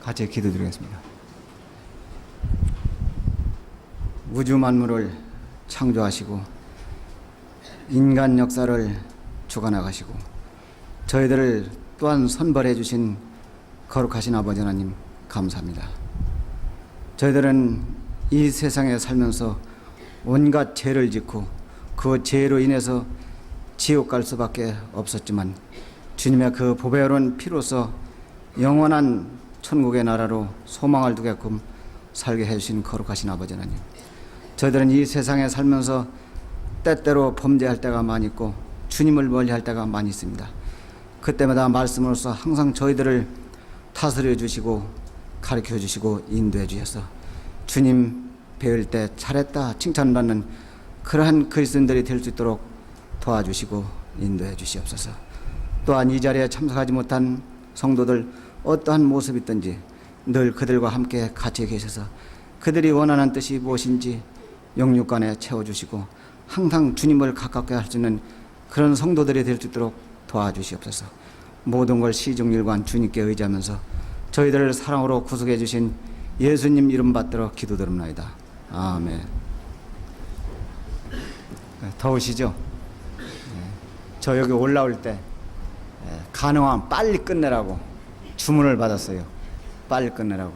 같이 기도드리겠습니다. 우주 만물을 창조하시고 인간 역사를 주관하시고 저희들을 또한 선발해 주신 거룩하신 아버지 하나님 감사합니다. 저희들은 이 세상에 살면서 온갖 죄를 짓고 그 죄로 인해서 지옥 갈 수밖에 없었지만 주님의 그 보배로운 피로서 영원한 천국의 나라로 소망을 두게끔 살게 해주신 거룩하신 아버지 하나님, 저희들은 이 세상에 살면서 때때로 범죄할 때가 많이 있고 주님을 멀리할 때가 많이 있습니다. 그때마다 말씀으로서 항상 저희들을 다스려 주시고 가르쳐 주시고 인도해 주셔서 주님 배울 때 잘했다 칭찬받는 그러한 그리스도인들이 될 수 있도록 도와주시고 인도해 주시옵소서. 또한 이 자리에 참석하지 못한 성도들 어떠한 모습이든지 늘 그들과 함께 같이 계셔서 그들이 원하는 뜻이 무엇인지 영육간에 채워주시고 항상 주님을 가깝게 할 수 있는 그런 성도들이 될 수 있도록 도와주시옵소서. 모든 걸 시종일관 주님께 의지하면서 저희들을 사랑으로 구속해 주신 예수님 이름 받들어 기도드립니다. 아멘. 더우시죠? 저 여기 올라올 때 가능하면 빨리 끝내라고 주문을 받았어요. 빨리 끝내라고.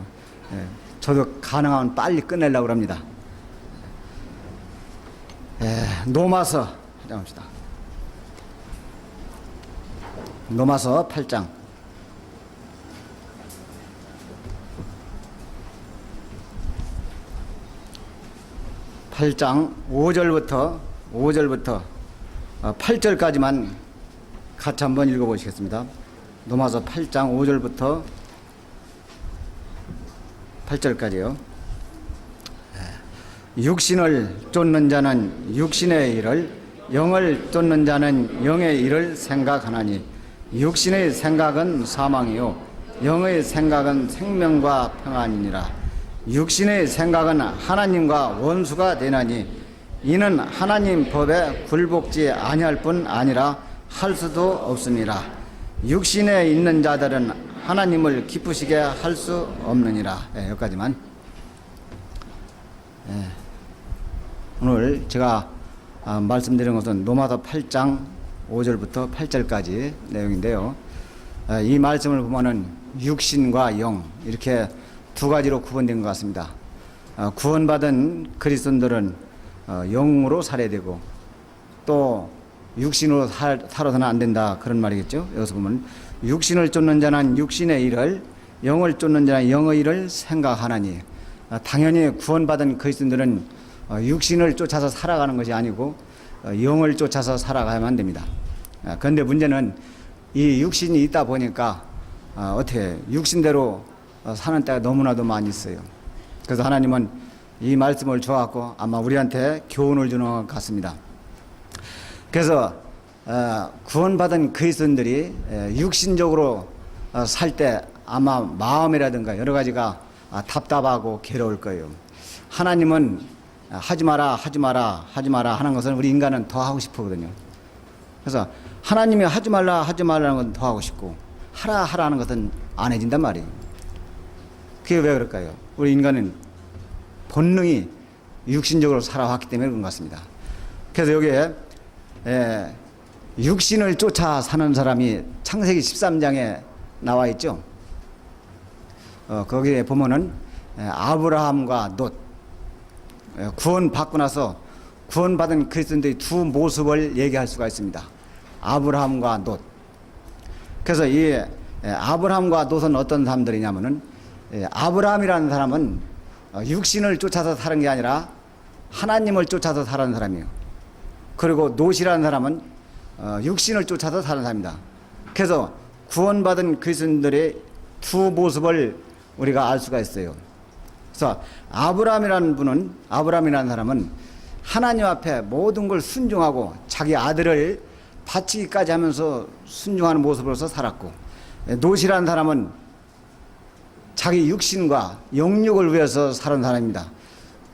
저도 가능하면 빨리 끝내려고 합니다. 노마서 합시다. 노마서 8장 5절부터 8절까지만 같이 한번 읽어보시겠습니다. 노마서 8장 5절부터 8절까지요. 육신을 쫓는 자는 육신의 일을, 영을 쫓는 자는 영의 일을 생각하나니 육신의 생각은 사망이요 영의 생각은 생명과 평안이니라. 육신의 생각은 하나님과 원수가 되나니 이는 하나님 법에 굴복지 아니할 뿐 아니라 할 수도 없으니라. 육신에 있는 자들은 하나님을 기쁘시게 할 수 없느니라. 여기까지만. 오늘 제가 말씀드린 것은 노마서 8장 5절부터 8절까지 내용인데요. 이 말씀을 보면은 육신과 영 이렇게 두 가지로 구분된 것 같습니다. 구원받은 그리스도인들은 영으로 살아야 되고 또 육신으로 살아서는 안 된다 그런 말이겠죠. 여기서 보면 육신을 쫓는 자는 육신의 일을, 영을 쫓는 자는 영의 일을 생각하나니 당연히 구원받은 그리스도인들은 육신을 쫓아서 살아가는 것이 아니고 영을 쫓아서 살아가야만 됩니다. 그런데 문제는 이 육신이 있다 보니까 어떻게 육신대로 사는 때가 너무나도 많이 있어요. 그래서 하나님은 이 말씀을 줘갖고 아마 우리한테 교훈을 주는 것 같습니다. 그래서 구원받은 그리스도인들이 육신적으로 살 때 아마 마음이라든가 여러 가지가 답답하고 괴로울 거예요. 하나님은 하지 마라 하는 것은 우리 인간은 더 하고 싶거든요. 그래서 하나님이 하지 말라는 건 더 하고 싶고 하라는 것은 안 해진단 말이에요. 그게 왜 그럴까요? 우리 인간은 본능이 육신적으로 살아왔기 때문에 그런 것 같습니다. 그래서 여기에 육신을 쫓아 사는 사람이 창세기 13장에 나와 있죠. 거기에 보면은 아브라함과 롯, 구원받고 나서 구원받은 그리스도인들의 두 모습을 얘기할 수가 있습니다. 아브라함과 롯. 그래서 이 아브라함과 롯은 어떤 사람들이냐면은 아브라함이라는 사람은 육신을 쫓아서 사는 게 아니라 하나님을 쫓아서 사는 사람이에요. 그리고 롯이라는 사람은 육신을 쫓아서 사는 사람입니다. 그래서 구원받은 그리스도인들의 두 모습을 우리가 알 수가 있어요. 그래서 아브라함이라는 사람은 하나님 앞에 모든 걸 순종하고 자기 아들을 바치기까지 하면서 순종하는 모습으로서 살았고, 롯이라는 사람은 자기 육신과 영육을 위해서 사는 사람입니다.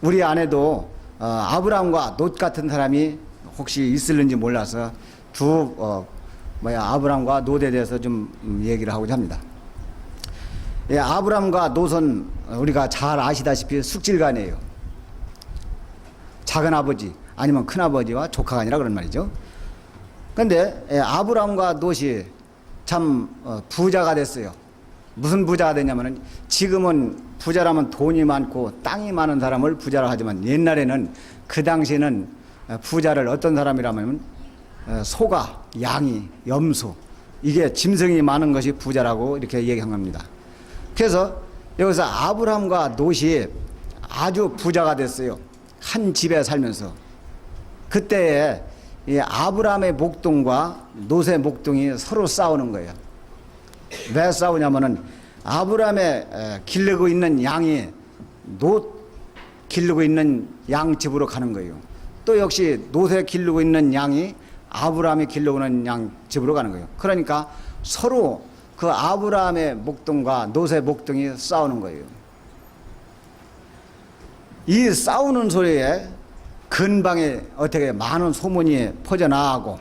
우리 안에도 아브라함과 롯 같은 사람이 혹시 있을는지 몰라서 아브라함과 롯에 대해서 좀 얘기를 하고자 합니다. 예, 아브람과 롯은 우리가 잘 아시다시피 숙질간이에요. 작은 아버지 아니면 큰 아버지와 조카가 아니라 그런 말이죠. 그런데 예, 아브람과 롯이 참 부자가 됐어요. 무슨 부자가 됐냐면은 지금은 부자라면 돈이 많고 땅이 많은 사람을 부자라 하지만 옛날에는 그 당시에는 부자를 어떤 사람이라면 소가, 양이, 염소 이게 짐승이 많은 것이 부자라고 이렇게 얘기한 겁니다. 그래서 여기서 아브람과 롯이 아주 부자가 됐어요. 한 집에 살면서. 그때에 이 아브람의 목동과 롯의 목동이 서로 싸우는 거예요. 왜 싸우냐면은 아브람의 기르고 있는 양이 롯 기르고 있는 양 집으로 가는 거예요. 또 역시 롯에 기르고 있는 양이 아브람이 기르고 있는 양 집으로 가는 거예요. 그러니까 서로 그 아브람의 목동과 롯의 목동이 싸우는 거예요. 이 싸우는 소리에 근방에 어떻게 많은 소문이 퍼져나가고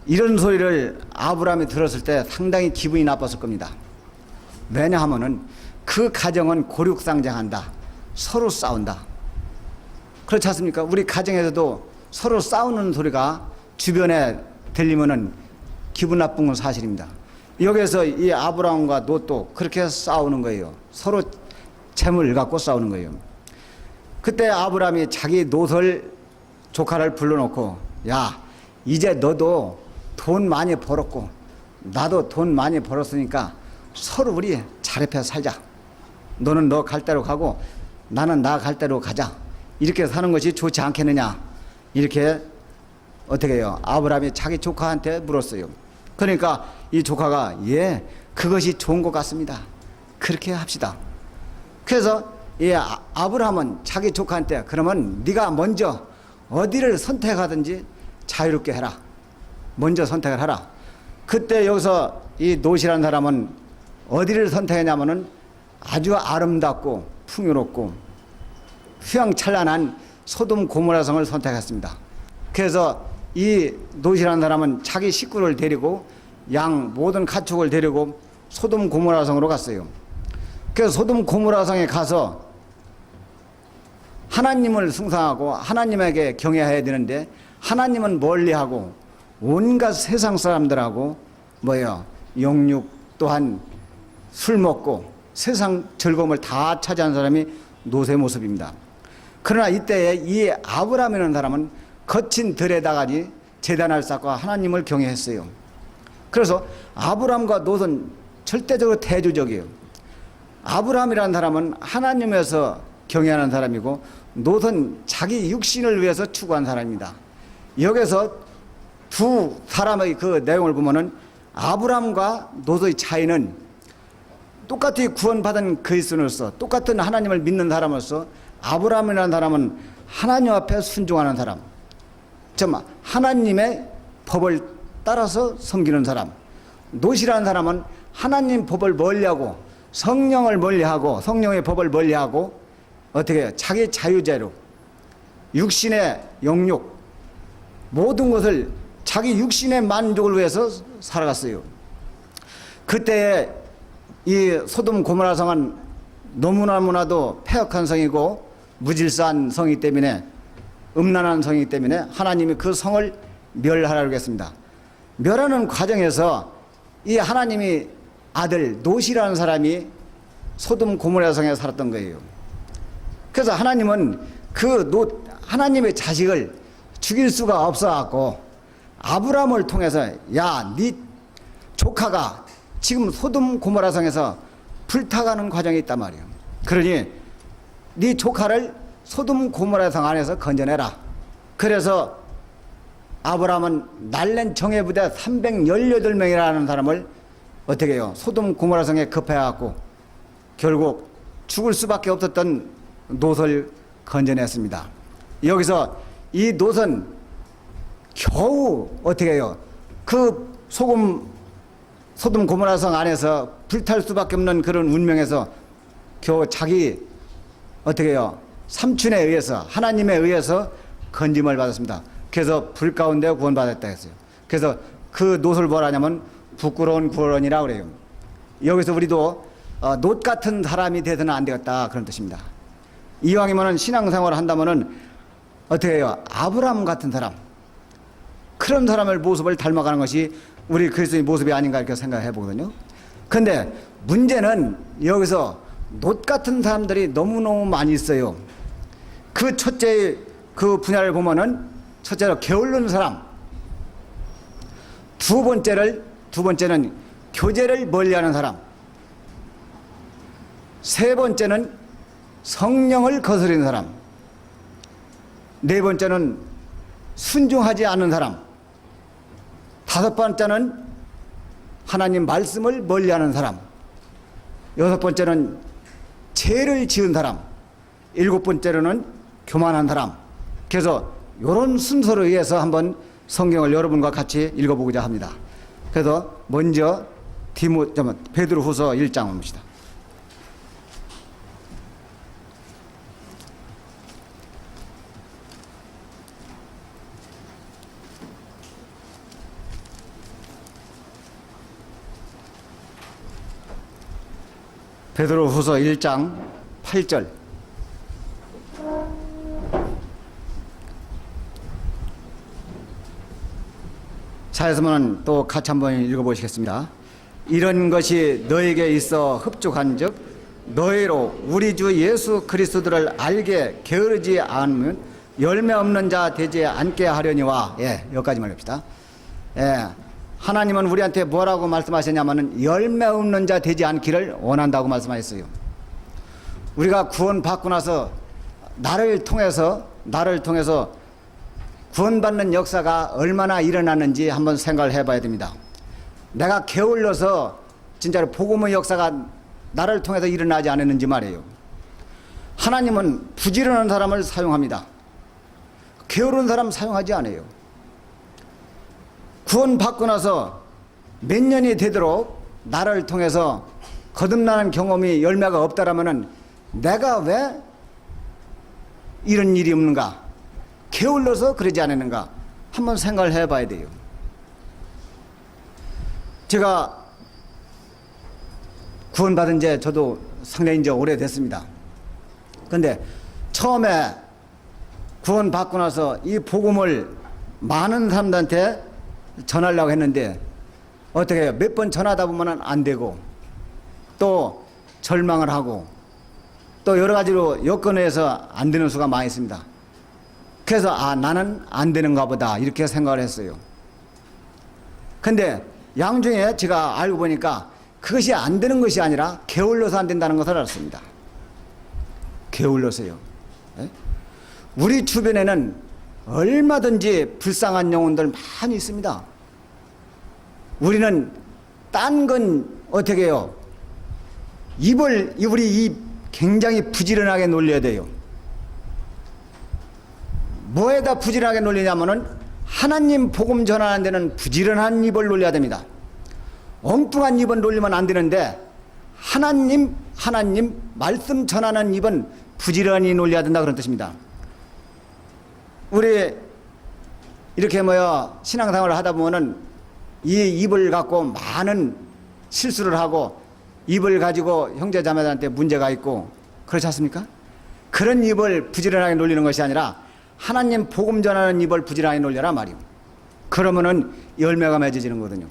이런 소리를 아브람이 들었을 때 상당히 기분이 나빴을 겁니다. 왜냐하면은 그 가정은 고륙상장한다. 서로 싸운다. 그렇지 않습니까? 우리 가정에서도 서로 싸우는 소리가 주변에 들리면은 기분 나쁜 건 사실입니다. 여기서 이 아브람과 롯도 그렇게 싸우는 거예요. 서로 재물을 갖고 싸우는 거예요. 그때 아브람이 자기 롯을 조카를 불러놓고 야 이제 너도 돈 많이 벌었고 나도 돈 많이 벌었으니까 서로 우리 잘 협해 살자. 너는 너 갈 대로 가고 나는 나 갈 대로 가자. 이렇게 사는 것이 좋지 않겠느냐. 이렇게 어떻게 해요? 아브람이 자기 조카한테 물었어요. 그러니까 이 조카가 예 그것이 좋은 것 같습니다. 그렇게 합시다. 그래서 이 아브람은 자기 조카한테 그러면 네가 먼저 어디를 선택하든지 자유롭게 해라. 먼저 선택을 하라. 그때 여기서 이 롯이라는 사람은 어디를 선택했냐면은 아주 아름답고 풍요롭고 휘황찬란한 소돔 고모라 성을 선택했습니다. 그래서 이 롯이라는 사람은 자기 식구를 데리고 양 모든 가축을 데리고 소돔 고모라 성으로 갔어요. 그래서 소돔 고모라 성에 가서 하나님을 숭상하고 하나님에게 경외해야 되는데 하나님은 멀리하고 온갖 세상 사람들하고 뭐예요? 영육 또한 술 먹고 세상 즐거움을 다 차지한 사람이 롯의 모습입니다. 그러나 이때에 이 아브람이라는 사람은 거친 들에다가니 제단을 쌓고 하나님을 경외했어요. 그래서 아브람과 롯은 절대적으로 대조적이에요. 아브람이라는 사람은 하나님에서 경외하는 사람이고 롯은 자기 육신을 위해서 추구한 사람입니다. 여기서 두 사람의 그 내용을 보면은 아브람과 롯의 차이는 똑같이 구원받은 그리스도인으로서 똑같은 하나님을 믿는 사람으로서 아브람이라는 사람은 하나님 앞에 순종하는 사람, 정말 하나님의 법을 따라서 섬기는 사람. 롯이라는 사람은 하나님 법을 멀리하고 성령을 멀리하고 성령의 법을 멀리하고 어떻게 해요? 자기 자유자로 육신의 영육 모든 것을 자기 육신의 만족을 위해서 살아갔어요. 그때 이 소돔 고모라 성은 너무나도 폐역한 성이고 무질서한 성이기 때문에 음란한 성이기 때문에 하나님이 그 성을 멸하라고 했습니다. 멸하는 과정에서 이 하나님이 아들 롯이라는 사람이 소돔 고모라 성에 살았던 거예요. 그래서 하나님은 그 롯 하나님의 자식을 죽일 수가 없어갖고 아브람을 통해서 야, 네 조카가 지금 소돔 고모라 성에서 불타가는 과정이 있단 말이에요. 그러니 네 조카를 소돔 고모라 성 안에서 건져내라. 그래서 아브람은 날랜 정예부대 318명이라는 사람을 어떻게 해요? 소돔 고모라 성에 급해갖고 결국 죽을 수밖에 없었던 롯을 건져냈습니다. 여기서 이 롯은 겨우 어떻게 해요? 그 소돔 고모라 성 안에서 불탈 수밖에 없는 그런 운명에서 겨우 자기 어떻게 해요? 삼촌에 의해서 하나님에 의해서 건짐을 받았습니다. 그래서 불 가운데 구원받았다 했어요. 그래서 그 롯을 뭐라 하냐면 부끄러운 구원이라고 그래요. 여기서 우리도 놋 같은 사람이 되서는 안 되겠다, 그런 뜻입니다. 이왕이면은 신앙생활을 한다면은 어떻게 해요? 아브라함 같은 사람, 그런 사람의 모습을 닮아가는 것이 우리 그리스도의 모습이 아닌가 이렇게 생각해 보거든요. 근데 문제는 여기서 놋 같은 사람들이 너무너무 많이 있어요. 그 첫째 그 분야를 보면은 첫째로 게으른 사람, 두 번째는 교제를 멀리하는 사람, 세 번째는 성령을 거스르는 사람, 네 번째는 순종하지 않는 사람, 다섯 번째는 하나님 말씀을 멀리하는 사람, 여섯 번째는 죄를 지은 사람, 일곱 번째로는 교만한 사람. 그래서 이런 순서로 의해서 한번 성경을 여러분과 같이 읽어보고자 합니다. 그래서 먼저 베드로후서 1장 봅시다. 베드로후서 1장 8절. 자에서는 또 같이 한번 읽어보시겠습니다. 이런 것이 너에게 있어 흡족한즉 너희로 우리 주 예수 그리스도를 알게 게으르지 않으면 열매 없는 자 되지 않게 하려니와. 여기까지만 합시다. 하나님은 우리한테 뭐라고 말씀하셨냐면은 열매 없는 자 되지 않기를 원한다고 말씀하셨어요. 우리가 구원받고 나서 나를 통해서 구원받는 역사가 얼마나 일어났는지 한번 생각을 해봐야 됩니다. 내가 게을러서 진짜로 복음의 역사가 나를 통해서 일어나지 않았는지 말이에요. 하나님은 부지런한 사람을 사용합니다. 게으른 사람 사용하지 않아요. 구원받고 나서 몇 년이 되도록 나를 통해서 거듭나는 경험이 열매가 없다라면은 내가 왜 이런 일이 없는가? 게을러서 그러지 않았는가? 한번 생각을 해봐야 돼요. 제가 구원받은 지 저도 상당히 이제 오래됐습니다. 근데 처음에 구원받고 나서 이 복음을 많은 사람들한테 전하려고 했는데 어떻게 해요? 몇 번 전하다 보면 안 되고 또 절망을 하고 또 여러 가지로 여건에서 안 되는 수가 많이 있습니다. 그래서 나는 안 되는가 보다 이렇게 생각을 했어요. 근데 양중에 제가 알고 보니까 그것이 안 되는 것이 아니라 게을러서 안 된다는 것을 알았습니다. 게을러서요. 우리 주변에는 얼마든지 불쌍한 영혼들 많이 있습니다. 우리는 딴 건 어떻게 해요? 우리 입 굉장히 부지런하게 놀려야 돼요. 뭐에다 부지런하게 놀리냐면은 하나님 복음 전하는 데는 부지런한 입을 놀려야 됩니다. 엉뚱한 입은 놀리면 안 되는데 하나님 말씀 전하는 입은 부지런히 놀려야 된다 그런 뜻입니다. 우리 이렇게 신앙생활을 하다 보면은 이 입을 갖고 많은 실수를 하고 입을 가지고 형제자매들한테 문제가 있고 그렇지 않습니까? 그런 입을 부지런하게 놀리는 것이 아니라 하나님 복음 전하는 입을 부지런하게 놀려라 말이요. 그러면은 열매가 맺어지는 거거든요.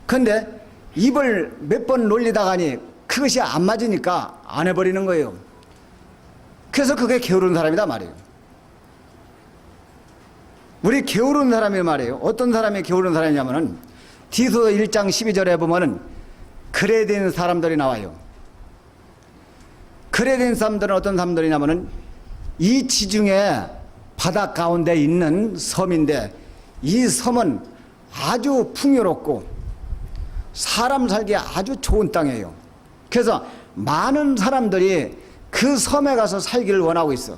근데 입을 몇 번 놀리다가니 그것이 안 맞으니까 안 해버리는 거예요. 그래서 그게 게으른 사람이다 말이에요. 우리 게으른 사람이 말이에요. 어떤 사람이 게으른 사람이냐면은 디도서 1장 12절에 보면은 글에 된 사람들이 나와요. 글에 된 사람들은 어떤 사람들이냐면은 이 지중해 바다 가운데 있는 섬인데 이 섬은 아주 풍요롭고 사람 살기에 아주 좋은 땅이에요. 그래서 많은 사람들이 그 섬에 가서 살기를 원하고 있어.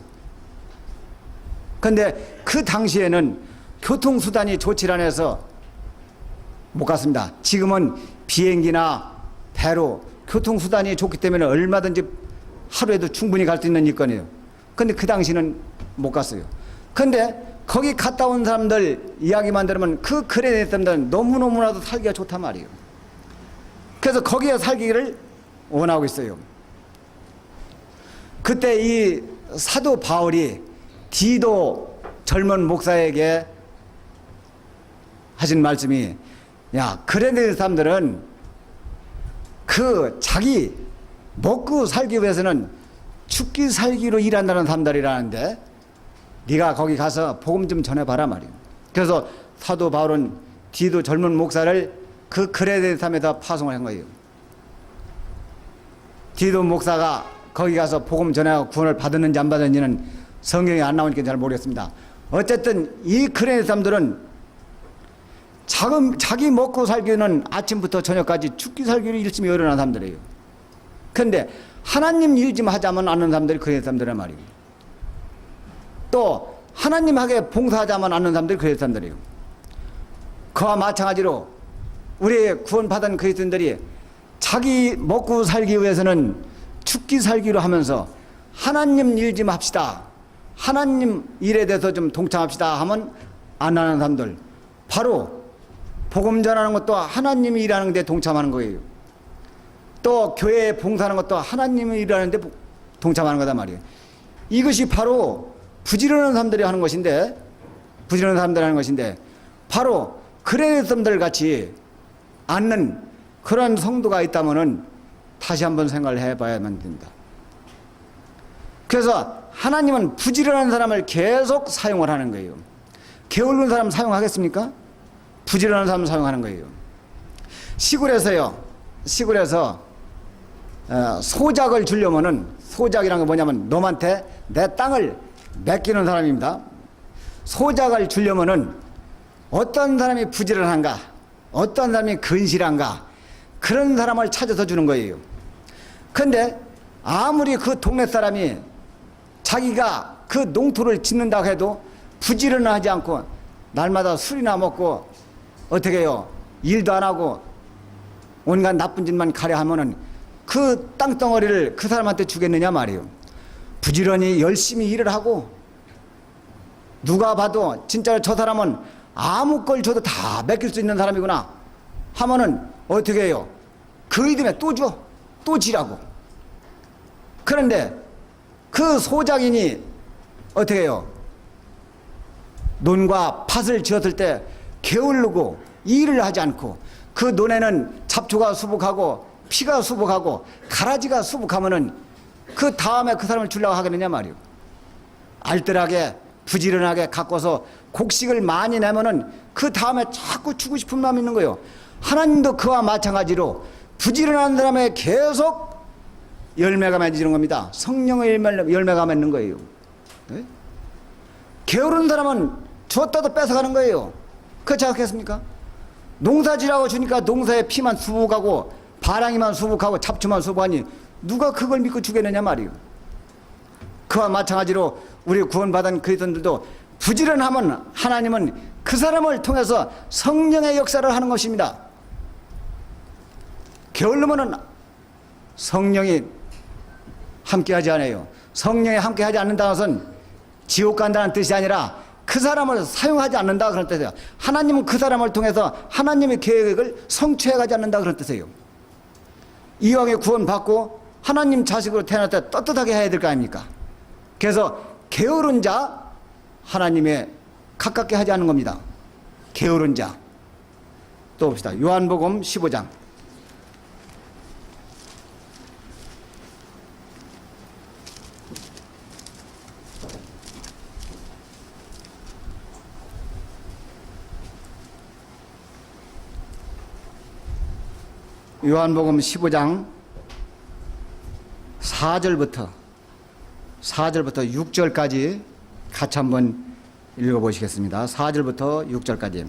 근데 그 당시에는 교통수단이 좋지 않아서 못 갔습니다. 지금은 비행기나 배로 교통수단이 좋기 때문에 얼마든지 하루에도 충분히 갈 수 있는 여건이에요. 근데 그 당시는 못 갔어요. 근데 거기 갔다 온 사람들 이야기만 들으면 그 글에 낸 사람들은 너무너무나도 살기가 좋단 말이에요. 그래서 거기에 살기를 원하고 있어요. 그때 이 사도 바울이 디도 젊은 목사에게 하신 말씀이, 야, 그레네 사람들은 그 자기 먹고 살기 위해서는 죽기 살기로 일한다는 사람들이라는데 네가 거기 가서 복음 좀 전해봐라 말이에요. 그래서 사도 바울은 디도 젊은 목사를 그 그레네 사람에다 파송을 한 거예요. 디도 목사가 거기 가서 복음 전하고 구원을 받았는지 안 받았는지는 성경에 안 나오니까 잘 모르겠습니다. 어쨌든 이 그레네 사람들은 자기 먹고 살기는 아침부터 저녁까지 죽기 살기를 열심히 일어나는 사람들이에요. 그런데 하나님 일 좀 하자면 않는 사람들이 그레네 사람들이란 말이에요. 또 하나님에게 봉사하자면 않는 사람들이 그레네 사람들이에요. 그와 마찬가지로 우리 구원받은 그리스도인들이 자기 먹고 살기 위해서는 죽기 살기로 하면서 하나님 일 좀 합시다, 하나님 일에 대해서 좀 동참합시다 하면 안 하는 사람들, 바로 복음 전하는 것도 하나님이 일하는 데 동참하는 거예요. 또 교회에 봉사하는 것도 하나님이 일하는 데 동참하는 거단 말이에요. 이것이 바로 부지런한 사람들이 하는 것인데, 부지런한 사람들이 하는 것인데, 바로 그레네 사람들 같이 않는 그런 성도가 있다면은 다시 한번 생각을 해봐야만 됩니다. 그래서 하나님은 부지런한 사람을 계속 사용을 하는 거예요. 게으른 사람 사용하겠습니까? 부지런한 사람 사용하는 거예요. 시골에서 소작을 주려면은, 소작이라는 게 뭐냐면 놈한테 내 땅을 맡기는 사람입니다. 소작을 주려면은 어떤 사람이 부지런한가, 어떤 사람이 근실한가, 그런 사람을 찾아서 주는 거예요. 그런데 아무리 그 동네 사람이 자기가 그 농토를 짓는다고 해도 부지런하지 않고 날마다 술이나 먹고 어떻게 해요? 일도 안 하고 온갖 나쁜 짓만 가려 하면은 그 땅덩어리를 그 사람한테 주겠느냐 말이에요. 부지런히 열심히 일을 하고 누가 봐도 진짜로 저 사람은 아무 걸 줘도 다 맡길 수 있는 사람이구나 하면은 어떻게 해요? 그 이듬해 또 줘, 또 지라고. 그런데 그 소작인이 어떻게 해요? 논과 밭을 지었을 때 게으르고 일을 하지 않고 그 논에는 잡초가 수북하고 피가 수북하고 가라지가 수북하면은 그 다음에 그 사람을 주려고 하겠느냐 말이에요. 알뜰하게 부지런하게 가꿔서 곡식을 많이 내면은 그 다음에 자꾸 주고 싶은 마음이 있는 거예요. 하나님도 그와 마찬가지로 부지런한 사람에 계속 열매가 맺는 겁니다. 성령의 열매가 맺는 거예요. 네? 게으른 사람은 줬다도 뺏어가는 거예요. 그렇지 않겠습니까? 농사지라고 주니까 농사에 피만 수북하고 바랑이만 수북하고 잡초만 수북하니 누가 그걸 믿고 주겠느냐 말이에요. 그와 마찬가지로 우리 구원받은 그리스도인들도 부지런하면 하나님은 그 사람을 통해서 성령의 역사를 하는 것입니다. 게으르면은 성령이 함께하지 않아요. 성령이 함께하지 않는다는 것은 지옥 간다는 뜻이 아니라 그 사람을 사용하지 않는다 그런 뜻이에요. 하나님은 그 사람을 통해서 하나님의 계획을 성취해가지 않는다 그런 뜻이에요. 이왕에 구원받고 하나님 자식으로 태어날 때 떳떳하게 해야 될 거 아닙니까? 그래서 게으른 자 하나님에 가깝게 하지 않는 겁니다. 게으른 자. 또 봅시다. 요한복음 15장. 요한복음 15장 4절부터 6절까지 같이 한번 읽어보시겠습니다. 4절부터 6절까지.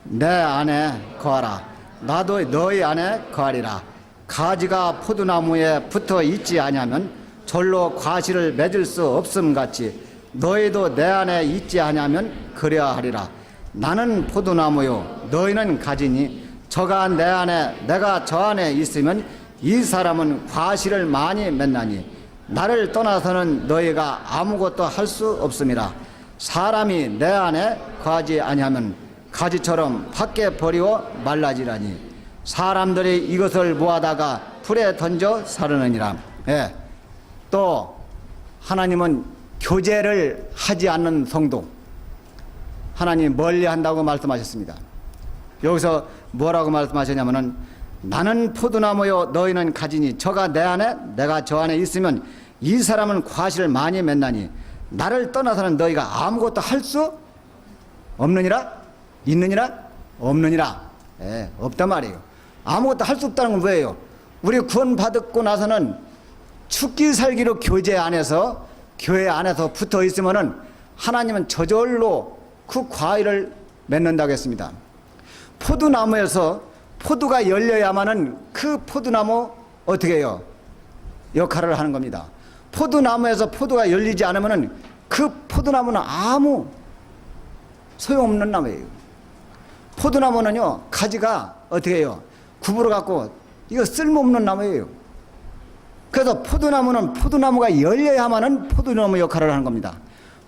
내 안에 거하라. 나도 너희 안에 거하리라. 가지가 포도나무에 붙어 있지 아니하면 절로 과실을 맺을 수 없음 같이 너희도 내 안에 있지 아니하면 그래야 하리라. 나는 포도나무요 너희는 가지니 저가 내 안에 내가 저 안에 있으면 이 사람은 과실을 많이 맺나니 나를 떠나서는 너희가 아무것도 할 수 없음이라. 사람이 내 안에 거하지 아니하면 가지처럼 밖에 버리워 말라지라니 사람들이 이것을 모아다가 불에 던져 사르느니라. 예. 또 하나님은 교제를 하지 않는 성도, 하나님 멀리 한다고 말씀하셨습니다. 여기서 뭐라고 말씀하셨냐면은 나는 포도나무요 너희는 가지니 저가 내 안에 내가 저 안에 있으면 이 사람은 과실을 많이 맺나니 나를 떠나서는 너희가 아무것도 할 수 없느니라. 있느니라 없느니라. 예, 없단 말이에요. 아무것도 할 수 없다는 건 뭐예요? 우리 구원 받고 나서는 죽기 살기로 교제 안에서 교회 안에서 붙어 있으면은 하나님은 저절로 그 과일을 맺는다고 했습니다. 포도나무에서 포도가 열려야만은 그 포도나무 어떻게 해요? 역할을 하는 겁니다. 포도나무에서 포도가 열리지 않으면은 그 포도나무는 아무 소용없는 나무예요. 포도나무는요 가지가 어떻게 해요? 구부러 갖고 이거 쓸모없는 나무예요. 그래서 포도나무는 포도나무가 열려야만은 포도나무 역할을 하는 겁니다.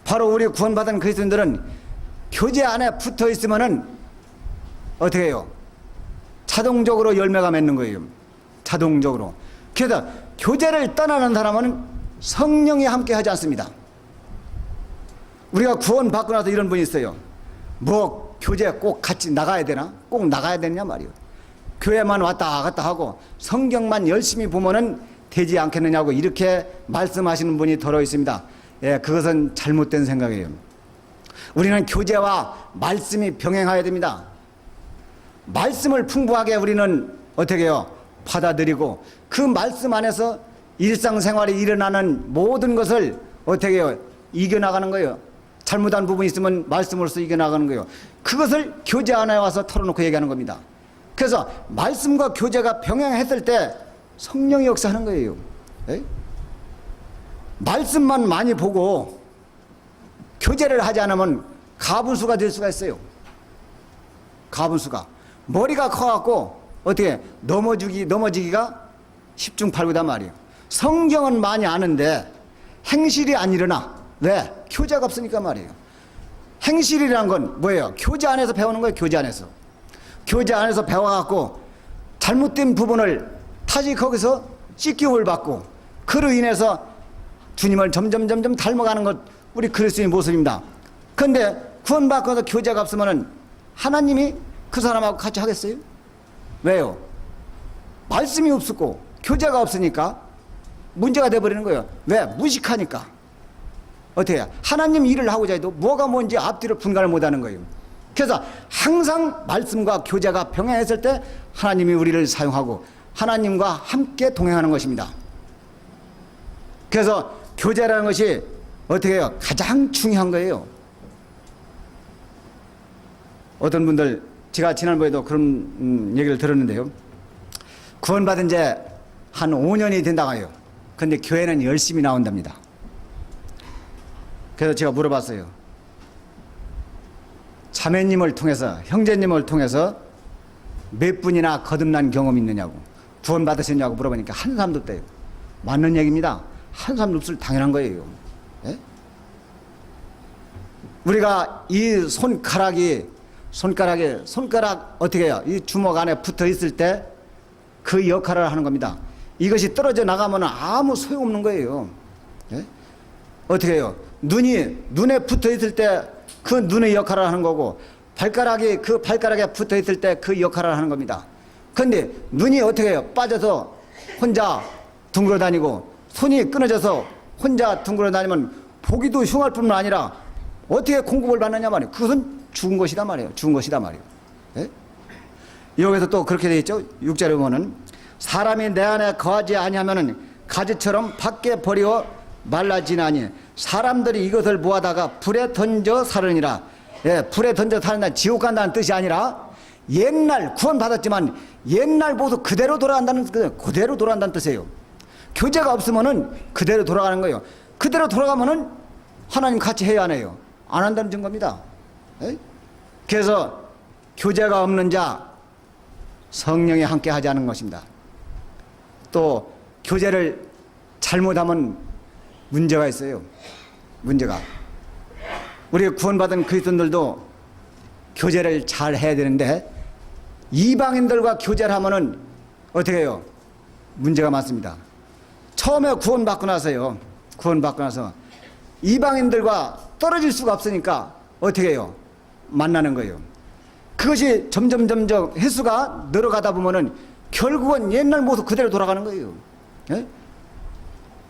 바로 우리 구원받은 그리스도인들은 교제 안에 붙어 있으면은 어떻게 해요? 자동적으로 열매가 맺는 거예요. 자동적으로. 그래서 교제를 떠나는 사람은 성령이 함께 하지 않습니다. 우리가 구원받고 나서 이런 분이 있어요. 뭐 교제 꼭 같이 나가야 되나? 꼭 나가야 되냐 말이에요. 교회만 왔다 갔다 하고 성경만 열심히 보면은 되지 않겠느냐고 이렇게 말씀하시는 분이 더러 있습니다. 예, 그것은 잘못된 생각이에요. 우리는 교제와 말씀이 병행해야 됩니다. 말씀을 풍부하게 우리는 어떻게 해요? 받아들이고 그 말씀 안에서 일상생활에 일어나는 모든 것을 어떻게 해요? 이겨나가는 거예요. 잘못한 부분이 있으면 말씀으로서 이겨나가는 거예요. 그것을 교제 안에 와서 털어놓고 얘기하는 겁니다. 그래서 말씀과 교제가 병행했을 때 성령이 역사하는 거예요. 에? 말씀만 많이 보고 교제를 하지 않으면 가분수가 될 수가 있어요. 가분수가. 머리가 커갖고 어떻게 넘어지기가 십중팔구단 말이에요. 성경은 많이 아는데 행실이 안 일어나. 왜? 교제가 없으니까 말이에요. 행실이란 건 뭐예요? 교제 안에서 배우는 거예요. 교제 안에서. 교제 안에서 배워갖고 잘못된 부분을 다시 거기서 씻김을 받고 그로 인해서 주님을 점점 닮아가는 것 우리 그리스도의 모습입니다. 그런데 구원받고서 교제가 없으면 하나님이 그 사람하고 같이 하겠어요? 왜요? 말씀이 없었고 교제가 없으니까 문제가 돼버리는 거예요. 왜? 무식하니까. 어떻게 해요? 하나님 일을 하고자 해도 뭐가 뭔지 앞뒤를 분간을 못하는 거예요. 그래서 항상 말씀과 교제가 병행했을 때 하나님이 우리를 사용하고 하나님과 함께 동행하는 것입니다. 그래서 교제라는 것이 어떻게 해요? 가장 중요한 거예요. 어떤 분들 제가 지난번에도 그런 얘기를 들었는데요. 구원받은 지 한 5년이 된다고 해요. 그런데 교회는 열심히 나온답니다. 그래서 제가 물어봤어요. 자매님을 통해서 형제님을 통해서 몇 분이나 거듭난 경험이 있느냐고 구원받으셨냐고 물어보니까 한 사람도 없대요. 맞는 얘기입니다. 한 사람도 없을 당연한 거예요. 예? 우리가 이 손가락 어떻게 해요? 이 주먹 안에 붙어 있을 때 그 역할을 하는 겁니다. 이것이 떨어져 나가면 아무 소용없는 거예요. 예? 어떻게 해요? 눈에 붙어 있을 때 그 눈의 역할을 하는 거고 발가락이 그 발가락에 붙어 있을 때 그 역할을 하는 겁니다. 그런데 눈이 어떻게 해요? 빠져서 혼자 둥그러 다니고 손이 끊어져서 혼자 둥그러 다니면 보기도 흉할 뿐만 아니라 어떻게 공급을 받느냐 말이에요. 그것은 죽은 것이다 말이에요. 죽은 것이다 말이에요. 예? 여기서 또 그렇게 되어 있죠. 6절에 보면은 사람이 내 안에 거하지 아니하면은 가지처럼 밖에 버리어 말라지나니 사람들이 이것을 모아다가 불에 던져 사르니라. 예, 불에 던져 사르니라. 지옥 간다는 뜻이 아니라 옛날 구원 받았지만 옛날 모습 그대로 돌아간다는 뜻이에요. 교제가 없으면은 그대로 돌아가는 거예요. 그대로 돌아가면은 하나님 같이 해야 하네요. 안 한다는 증거입니다. 예? 그래서 교제가 없는 자 성령이 함께 하지 않은 것입니다. 또 교제를 잘못하면 문제가 있어요. 문제가. 우리 구원받은 그리스도인들도 교제를 잘 해야 되는데 이방인들과 교제를 하면은 어떻게 해요? 문제가 많습니다. 처음에 구원받고 나서요. 구원받고 나서 이방인들과 떨어질 수가 없으니까 어떻게 해요? 만나는 거예요. 그것이 점점 횟수가 늘어가다 보면은 결국은 옛날 모습 그대로 돌아가는 거예요. 예?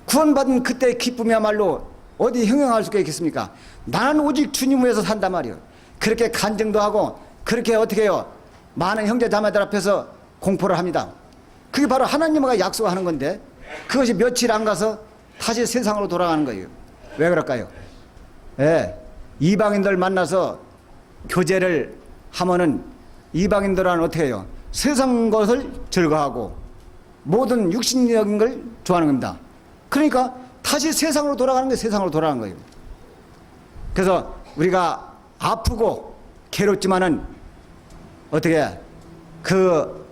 구원받은 그때의 기쁨이야말로 어디 형용할 수가 있겠습니까? 나는 오직 주님 위해서 산단 말이에요. 그렇게 간증도 하고 그렇게 어떻게 해요? 많은 형제 자매들 앞에서 공포를 합니다. 그게 바로 하나님과 약속하는 건데 그것이 며칠 안 가서 다시 세상으로 돌아가는 거예요. 왜 그럴까요? 예, 이방인들 만나서 교제를 하면은 이방인들은 어떻게 해요? 세상 것을 즐거워하고 모든 육신적인 걸 좋아하는 겁니다. 그러니까 다시 세상으로 돌아가는 게 세상으로 돌아가는 거예요. 그래서 우리가 아프고 괴롭지만은 어떻게 그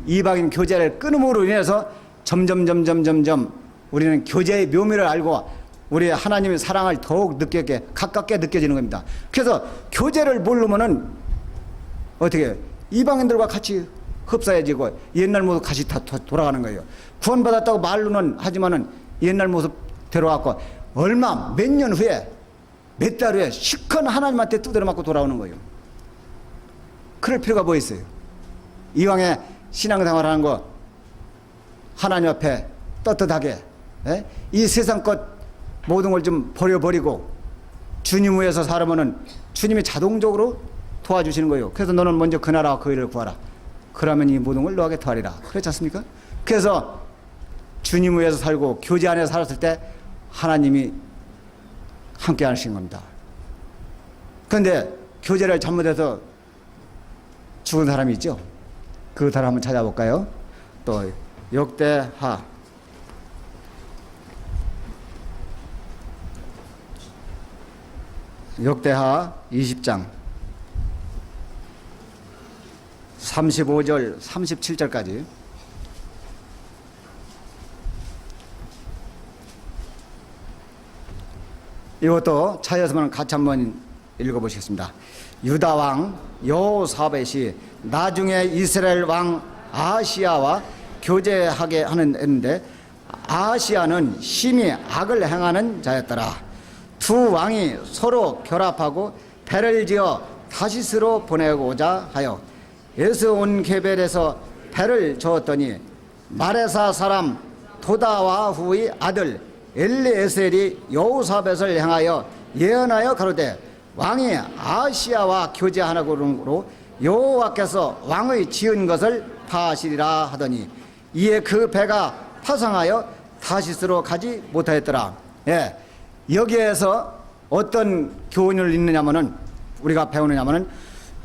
이방인 교제를 끊음으로 인해서 점점 우리는 교제의 묘미를 알고 우리 하나님의 사랑을 더욱 느끼게 가깝게 느껴지는 겁니다. 그래서 교제를 모르면은 어떻게 해요? 이방인들과 같이 흡사해지고 옛날 모습 같이 다 돌아가는 거예요. 구원받았다고 말로는 하지만은 옛날 모습 들어왔고 얼마 몇 년 후에 몇 달 후에 시큰 하나님한테 두드려 맞고 돌아오는 거예요. 그럴 필요가 뭐 있어요? 이왕에 신앙생활하는 거 하나님 앞에 떳떳하게 이 세상 것 모든 걸 좀 버려버리고 주님 위해서 살아면은 주님이 자동적으로 도와주시는 거예요. 그래서 너는 먼저 그 나라와 그 일을 구하라. 그러면 이 모든 걸 너에게 더하리라. 그렇지 않습니까? 그래서 주님 위해서 살고 교제 안에서 살았을 때 하나님이 함께 하시는 겁니다. 그런데 교제를 잘못해서 죽은 사람이 있죠. 그 사람 한번 찾아볼까요? 또 역대하 20장 35절 37절까지 이것도 차였으면 같이 한번 읽어보시겠습니다. 유다 왕 여호사밧이 나중에 이스라엘 왕 아하시야와 교제하게 하는데 아하시야는 심히 악을 행하는 자였더라. 두 왕이 서로 결합하고 배를 지어 다시스로 보내고자 하여 에스온 게벨에서 배를 저었더니 마레사 사람 도다와후의 아들 엘리에셀이 여호사밧을 향하여 예언하여 가로되 왕이 아하시야와 교제하려고 여호와께서 왕의 지은 것을 파하시리라 하더니 이에 그 배가 파상하여 다시스로 가지 못하였더라. 예, 여기에서 어떤 교훈을 읽느냐면은 우리가 배우느냐면은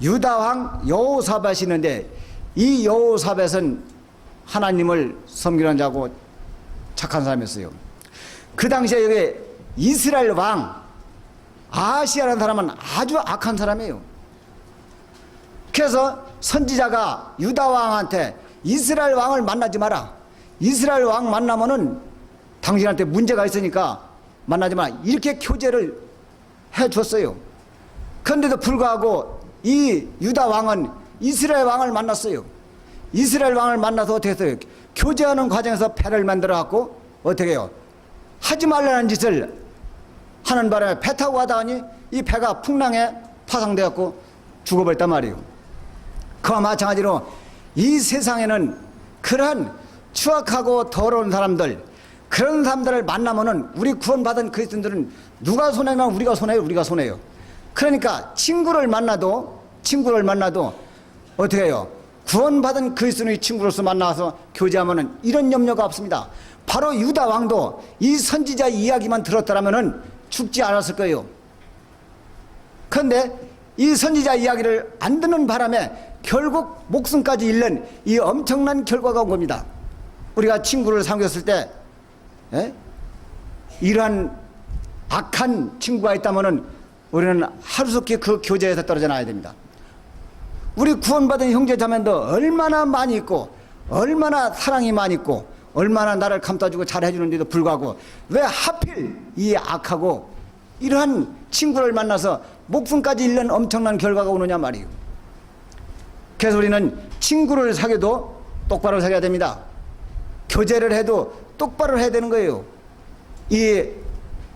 유다 왕 여호사밧이 있는데 이 여호사밧은 하나님을 섬기는 자고 착한 사람이었어요. 그 당시에 여기 이스라엘 왕 아하시야라는 사람은 아주 악한 사람이에요. 그래서 선지자가 유다 왕한테 이스라엘 왕을 만나지 마라. 이스라엘 왕 만나면은 당신한테 문제가 있으니까 만나지 마라. 이렇게 교제를 해 줬어요. 그런데도 불구하고 이 유다 왕은 이스라엘 왕을 만났어요. 이스라엘 왕을 만나서 어떻게 했어요? 교제하는 과정에서 배를 만들어 갖고 어떻게 해요? 하지 말라는 짓을 하는 바람에 배 타고 가다니 이 배가 풍랑에 파상되었고 죽어버렸단 말이에요. 그와 마찬가지로 이 세상에는 그러한 추악하고 더러운 사람들, 그런 사람들을 만나면은 우리 구원받은 그리스도인들은 누가 손해면 우리가 손해요. 우리가 손해요. 그러니까 친구를 만나도 어떻게 해요? 구원받은 그리스도인의 친구로서 만나서 교제하면은 이런 염려가 없습니다. 바로 유다 왕도 이 선지자 이야기만 들었더라면은 죽지 않았을 거예요. 그런데 이 선지자 이야기를 안 듣는 바람에 결국 목숨까지 잃는 이 엄청난 결과가 온 겁니다. 우리가 친구를 사귀었을 때 이러한 악한 친구가 있다면은 우리는 하루속히 그 교제에서 떨어져 나야 됩니다. 우리 구원받은 형제 자매도 얼마나 많이 있고 얼마나 사랑이 많이 있고 얼마나 나를 감싸주고 잘해주는데도 불구하고 왜 하필 이 악하고 이러한 친구를 만나서 목숨까지 잃는 엄청난 결과가 오느냐 말이에요. 그래서 우리는 친구를 사귀어도 똑바로 사귀어야 됩니다. 교제를 해도 똑바로 해야 되는 거예요. 이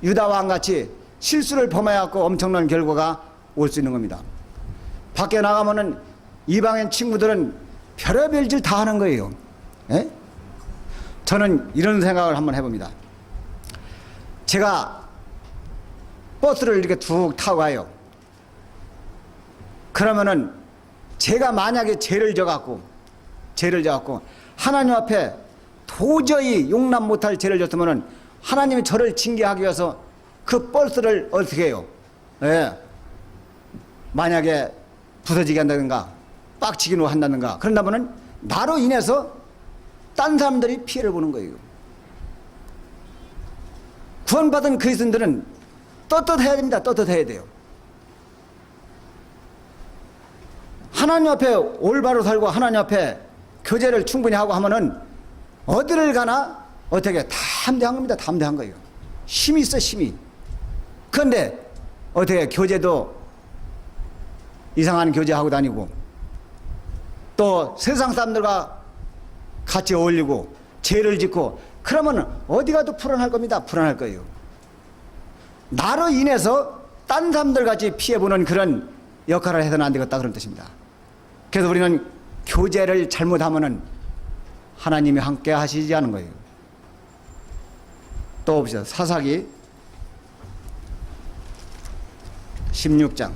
유다왕 같이 실수를 범해갖고 엄청난 결과가 올 수 있는 겁니다. 밖에 나가면은 이방인 친구들은 별의별 짓 다 하는 거예요. 예? 저는 이런 생각을 한번 해봅니다. 제가 버스를 이렇게 툭 타고 가요. 그러면은 제가 만약에 죄를 져갖고 하나님 앞에 도저히 용납 못할 죄를 졌으면은 하나님이 저를 징계하기 위해서 그 버스를 어떻게 해요? 예. 만약에 부서지게 한다든가 빡치기로 한다든가 그런다면은 나로 인해서 딴 사람들이 피해를 보는 거예요. 구원받은 그리스도인들은 떳떳해야 됩니다. 떳떳해야 돼요. 하나님 앞에 올바로 살고 하나님 앞에 교제를 충분히 하고 하면은 어디를 가나 어떻게 담대한 겁니다. 담대한 거예요. 힘이 있어, 힘이. 그런데 어떻게 교제도 이상한 교제하고 다니고 또 세상 사람들과 같이 어울리고 죄를 짓고 그러면 어디 가도 불안할 겁니다. 불안할 거예요. 나로 인해서 딴 사람들 같이 피해보는 그런 역할을 해서는 안 되겠다 그런 뜻입니다. 그래서 우리는 교제를 잘못하면은 하나님이 함께 하시지 않은 거예요. 또 봅시다. 사사기 16장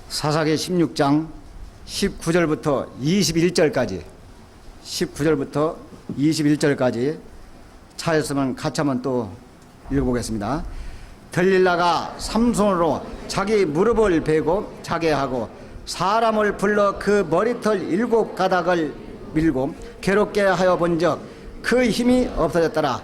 사사기 16장 19절부터 21절까지 차였으면 같이 한번 또 읽어보겠습니다. 들릴라가 삼손으로 자기 무릎을 베고 자게 하고 사람을 불러 그 머리털 7가닥을 밀고 괴롭게 하여 본즉 그 힘이 없어졌더라.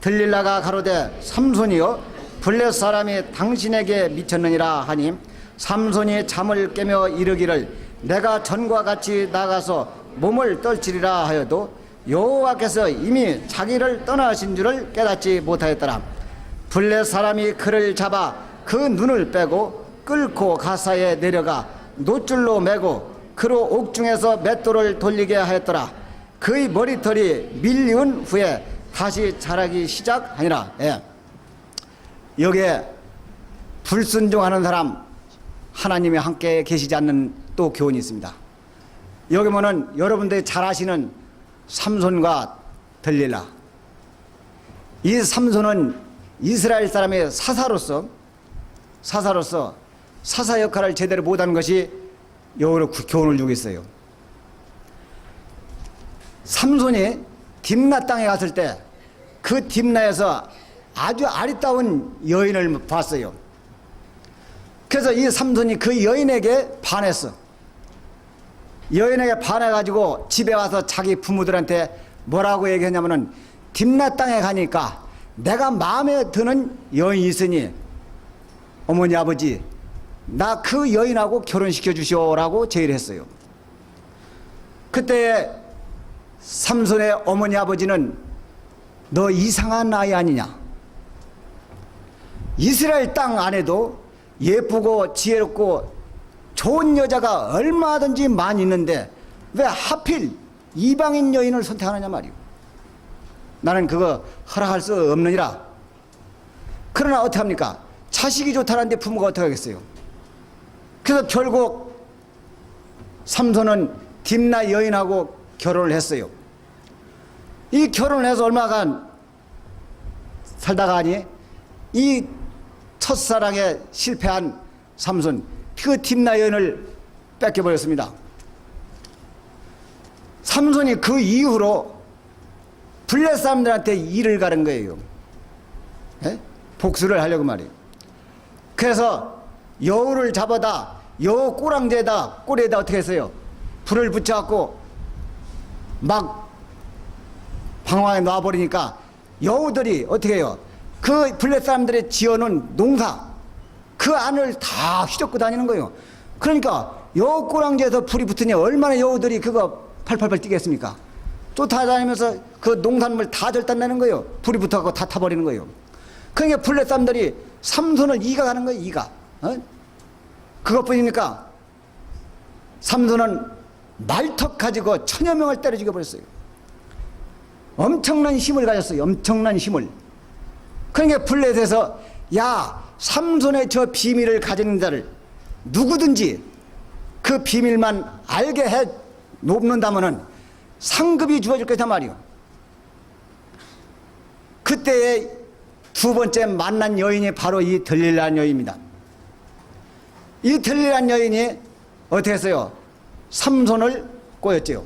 들릴라가 가로되 삼손이여 블레 사람이 당신에게 미쳤느니라 하니 삼손이 잠을 깨며 이르기를 내가 전과 같이 나가서 몸을 떨치리라 하여도 여호와께서 이미 자기를 떠나신 줄을 깨닫지 못하였더라. 블레 사람이 그를 잡아 그 눈을 빼고 끌고 가사에 내려가 노줄로 매고 그로 옥중에서 맷돌을 돌리게 하였더라. 그의 머리털이 밀리운 후에 다시 자라기 시작하니라. 예. 여기에 불순종하는 사람 하나님이 함께 계시지 않는 또 교훈이 있습니다. 여기 보면 여러분들이 잘 아시는 삼손과 들릴라. 이 삼손은 이스라엘 사람의 사사로서 사사 역할을 제대로 못하는 것이 여기로 교훈을 주고 있어요. 삼손이 딥나 땅에 갔을 때 그 딥나에서 아주 아리따운 여인을 봤어요. 그래서 이 삼손이 그 여인에게 반했어. 여인에게 반해가지고 집에 와서 자기 부모들한테 뭐라고 얘기했냐면은 딥나 땅에 가니까 내가 마음에 드는 여인이 있으니 어머니 아버지 나 그 여인하고 결혼시켜 주시오라고 제의를 했어요. 그때 삼손의 어머니 아버지는 너 이상한 아이 아니냐, 이스라엘 땅 안에도 예쁘고 지혜롭고 좋은 여자가 얼마든지 많이 있는데 왜 하필 이방인 여인을 선택하느냐 말이오. 나는 그거 허락할 수 없느니라. 그러나 어떻게 합니까? 자식이 좋다는데 부모가 어떻게 하겠어요? 그래서 결국 삼손은 딥나 여인하고 결혼을 했어요. 이 결혼을 해서 얼마간 살다가 하니 이 첫사랑에 실패한 삼손 그 딥나 여인을 뺏겨버렸습니다. 삼손이 그 이후로 블레 사람들한테 일을 가른 거예요. 예? 복수를 하려고 말이에요. 그래서 여우를 잡아다 여우 꼬리에다 어떻게 했어요? 불을 붙여갖고 막 방황에 놔버리니까 여우들이 어떻게 해요? 그 블레 사람들이 지어놓은 농사 그 안을 다 휘젓고 다니는 거예요. 그러니까 여우 꼬랑지에서 불이 붙으니 얼마나 여우들이 그거 팔팔팔 뛰겠습니까? 쫓아다니면서 그 농산물 다 절단내는 거예요. 불이 붙어갖고 다 타버리는 거예요. 그러니까 블레 사람들이 삼손을 이가하는 거예요. 이가. 그것뿐입니까? 삼손은 말턱 가지고 1000여 명을 때려 죽여버렸어요. 엄청난 힘을 가졌어요. 엄청난 힘을. 그러니까 블레셋에서 야, 삼손의 저 비밀을 가진 자를 누구든지 그 비밀만 알게 해 놓는다면은 상급이 주어질 거단 말이요. 그때의 두 번째 만난 여인이 바로 이 들릴라는 여인입니다. 이 들릴라는 여인이 어떻게 했어요? 삼손을 꼬였지요.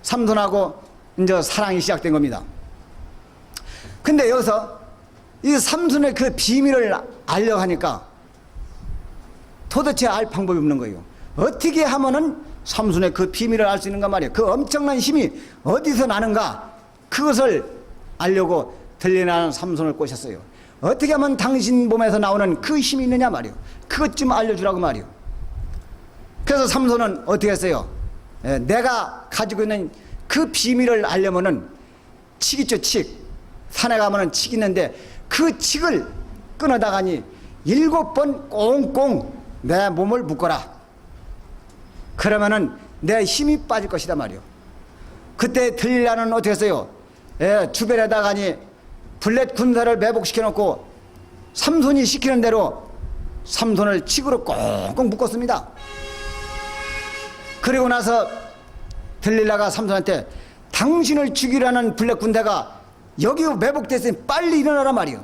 삼손하고 이제 사랑이 시작된 겁니다. 근데 여기서 이 삼손의 그 비밀을 알려고 하니까 도대체 알 방법이 없는 거예요. 어떻게 하면은 삼손의 그 비밀을 알 수 있는가 말이에요. 그 엄청난 힘이 어디서 나는가, 그것을 알려고 들릴라는 삼손을 꼬셨어요. 어떻게 하면 당신 몸에서 나오는 그 힘이 있느냐 말이에요. 그것 좀 알려주라고 말이에요. 그래서 삼손은 어떻게 했어요? 내가 가지고 있는 그 비밀을 알려면은 칙 있죠, 칙. 산에 가면은 칙 있는데 그 칙을 끊어다가니 7번 꽁꽁 내 몸을 묶어라. 그러면은 내 힘이 빠질 것이다 말이요. 그때 들릴라는 어떻게 했어요? 주변에다가니 블렛 군사를 매복시켜 놓고 삼손이 시키는 대로 삼손을 칙으로 꽁꽁 묶었습니다. 그리고 나서 들릴라가 삼손한테 당신을 죽이라는 블렛 군대가 여기 매복됐으니 빨리 일어나라 말이요.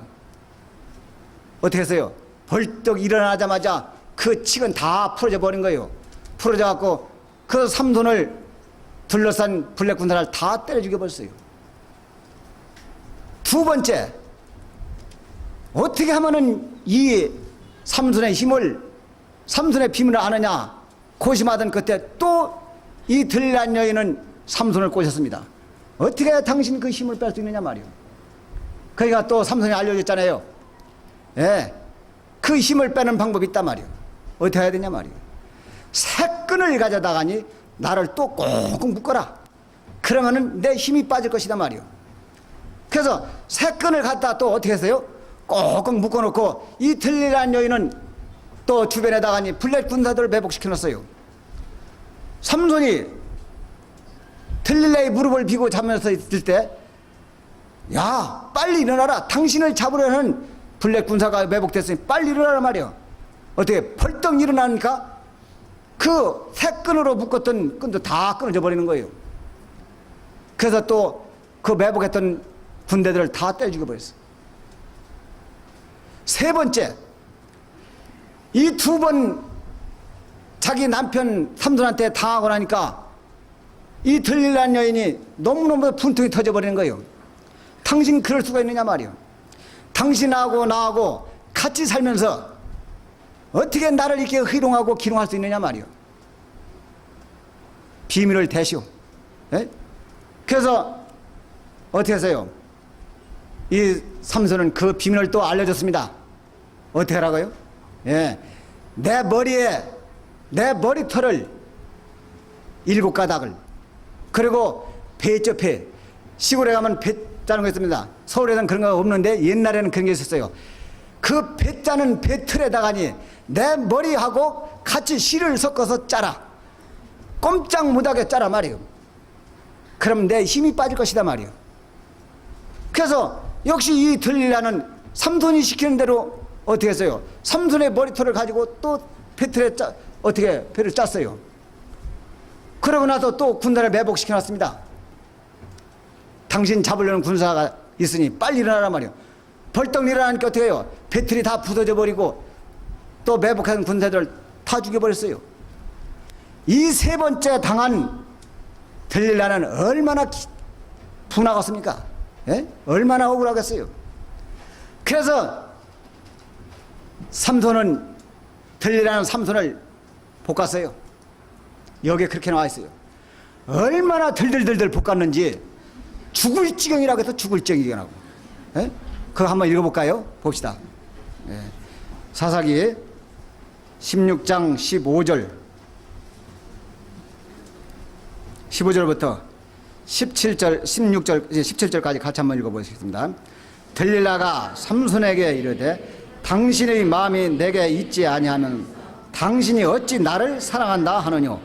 어떻게 했어요? 벌떡 일어나자마자 그 칙은 다 풀어져 버린 거예요. 풀어져 갖고 그 삼손을 둘러싼 블렛 군사를 다 때려 죽여버렸어요. 두 번째, 어떻게 하면은 이 삼손의 힘을, 삼손의 비밀을 아느냐 고심하던 그때 또 이 들릴라 여인은 삼손을 꼬셨습니다. 어떻게 해야 당신 그 힘을 뺄 수 있느냐 말이요. 그러니까 또 삼손이 알려줬잖아요. 그 힘을 빼는 방법이 있단 말이요. 어떻게 해야 되냐 말이요. 새끈을 가져다가니 나를 또 꽁꽁 묶어라. 그러면은 내 힘이 빠질 것이다 말이요. 그래서 새끈을 갖다 또 어떻게 했어요? 꽁꽁 묶어놓고 이 들릴라 여인은 또 주변에다가니 블렛 군사들을 매복시켜 놨어요. 삼손이 들릴라의 무릎을 비고 자면서 있을 때, 야, 빨리 일어나라. 당신을 잡으려는 블렛 군사가 매복됐으니 빨리 일어나라 말이요. 어떻게 벌떡 일어나니까 그 새끈으로 묶었던 끈도 다 끊어져 버리는 거예요. 그래서 또 그 매복했던 군대들을 다 때려 죽여버렸어요. 세 번째, 이 두 번 자기 남편 삼손한테 당하고 나니까 이 들릴라 여인이 너무너무 분통이 터져버리는 거예요. 당신 그럴 수가 있느냐 말이요. 당신하고 나하고 같이 살면서 어떻게 나를 이렇게 희롱하고 기롱할 수 있느냐 말이요. 비밀을 대시오. 그래서 어떻게 해서요? 이 삼손은 그 비밀을 또 알려줬습니다. 어떻게 하라고요? 내 머리에, 내 머리털을 7가닥을, 그리고 배접해, 시골에 가면 배 짜는 거 있습니다. 서울에는 그런 거 없는데 옛날에는 그런 게 있었어요. 그 배 짜는 배틀에다가니 내 머리하고 같이 실을 섞어서 짜라. 꼼짝 못하게 짜라 말이에요. 그럼 내 힘이 빠질 것이다 말이에요. 그래서 역시 이 들릴라는 삼손이 시키는 대로 어떻게 했어요? 삼손의 머리털을 가지고 또 배틀에 어떻게 배를 짰어요. 그러고 나서 또 군단을 매복시켜 놨습니다. 당신 잡으려는 군사가 있으니 빨리 일어나라 말이에요. 벌떡 일어나니까 어떻게 해요? 배틀이 다 부서져 버리고 또 매복한 군사들 다 죽여버렸어요. 이 세 번째 당한 들릴라는 얼마나 분하겠습니까? 얼마나 억울하겠어요. 그래서 삼손은, 들릴라는 삼손을 볶았어요. 여기에 그렇게 나와 있어요. 얼마나 들들들들 볶았는지 죽을 지경이라고 해서 죽을 지경이라고. 그거 한번 읽어볼까요? 봅시다. 사사기 16장 15절부터 17절, 16절, 이제 17절까지 같이 한번 읽어보시겠습니다. 들릴라가 삼손에게 이르되 당신의 마음이 내게 있지 아니하면 당신이 어찌 나를 사랑한다 하느뇨.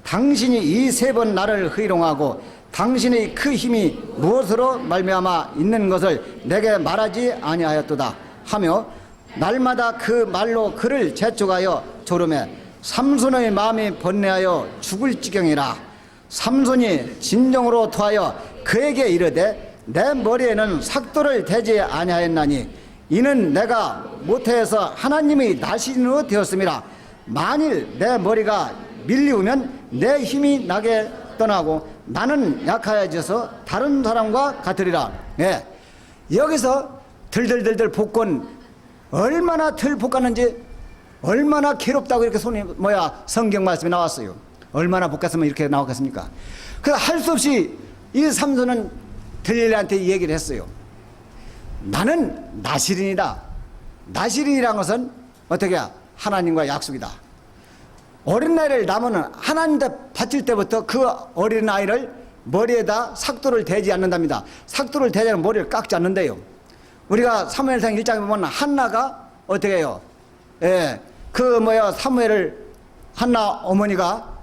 당신이 이 세 번 나를 희롱하고 당신의 그 힘이 무엇으로 말미암아 있는 것을 내게 말하지 아니하였도다 하며 날마다 그 말로 그를 재촉하여 조르매 삼손의 마음이 번뇌하여 죽을 지경이라. 삼손이 진정으로 토하여 그에게 이르되 내 머리에는 삭도를 대지 아니하였나니 이는 내가 모태에서 하나님의 나신으로 되었음이라. 만일 내 머리가 밀리우면 내 힘이 나게 떠나고 나는 약하여져서 다른 사람과 같으리라. 네. 여기서 들들들들 볶은 얼마나 들 볶았는지 얼마나 괴롭다고 이렇게 성경 말씀이 나왔어요. 얼마나 볶았으면 이렇게 나왔겠습니까? 그래서 할 수 없이 이 삼손은 들릴라한테 얘기를 했어요. 나는 나실인이다. 나실인이라는 것은 어떻게 하나님과 약속이다. 어린아이를 낳으면 하나님한테 바칠 때부터 그 어린아이를 머리에다 삭도를 대지 않는답니다. 삭도를 대자면 머리를 깎지 않는데요. 우리가 사무엘상 1장에 보면 한나가 어떻게 해요? 사무엘을 한나 어머니가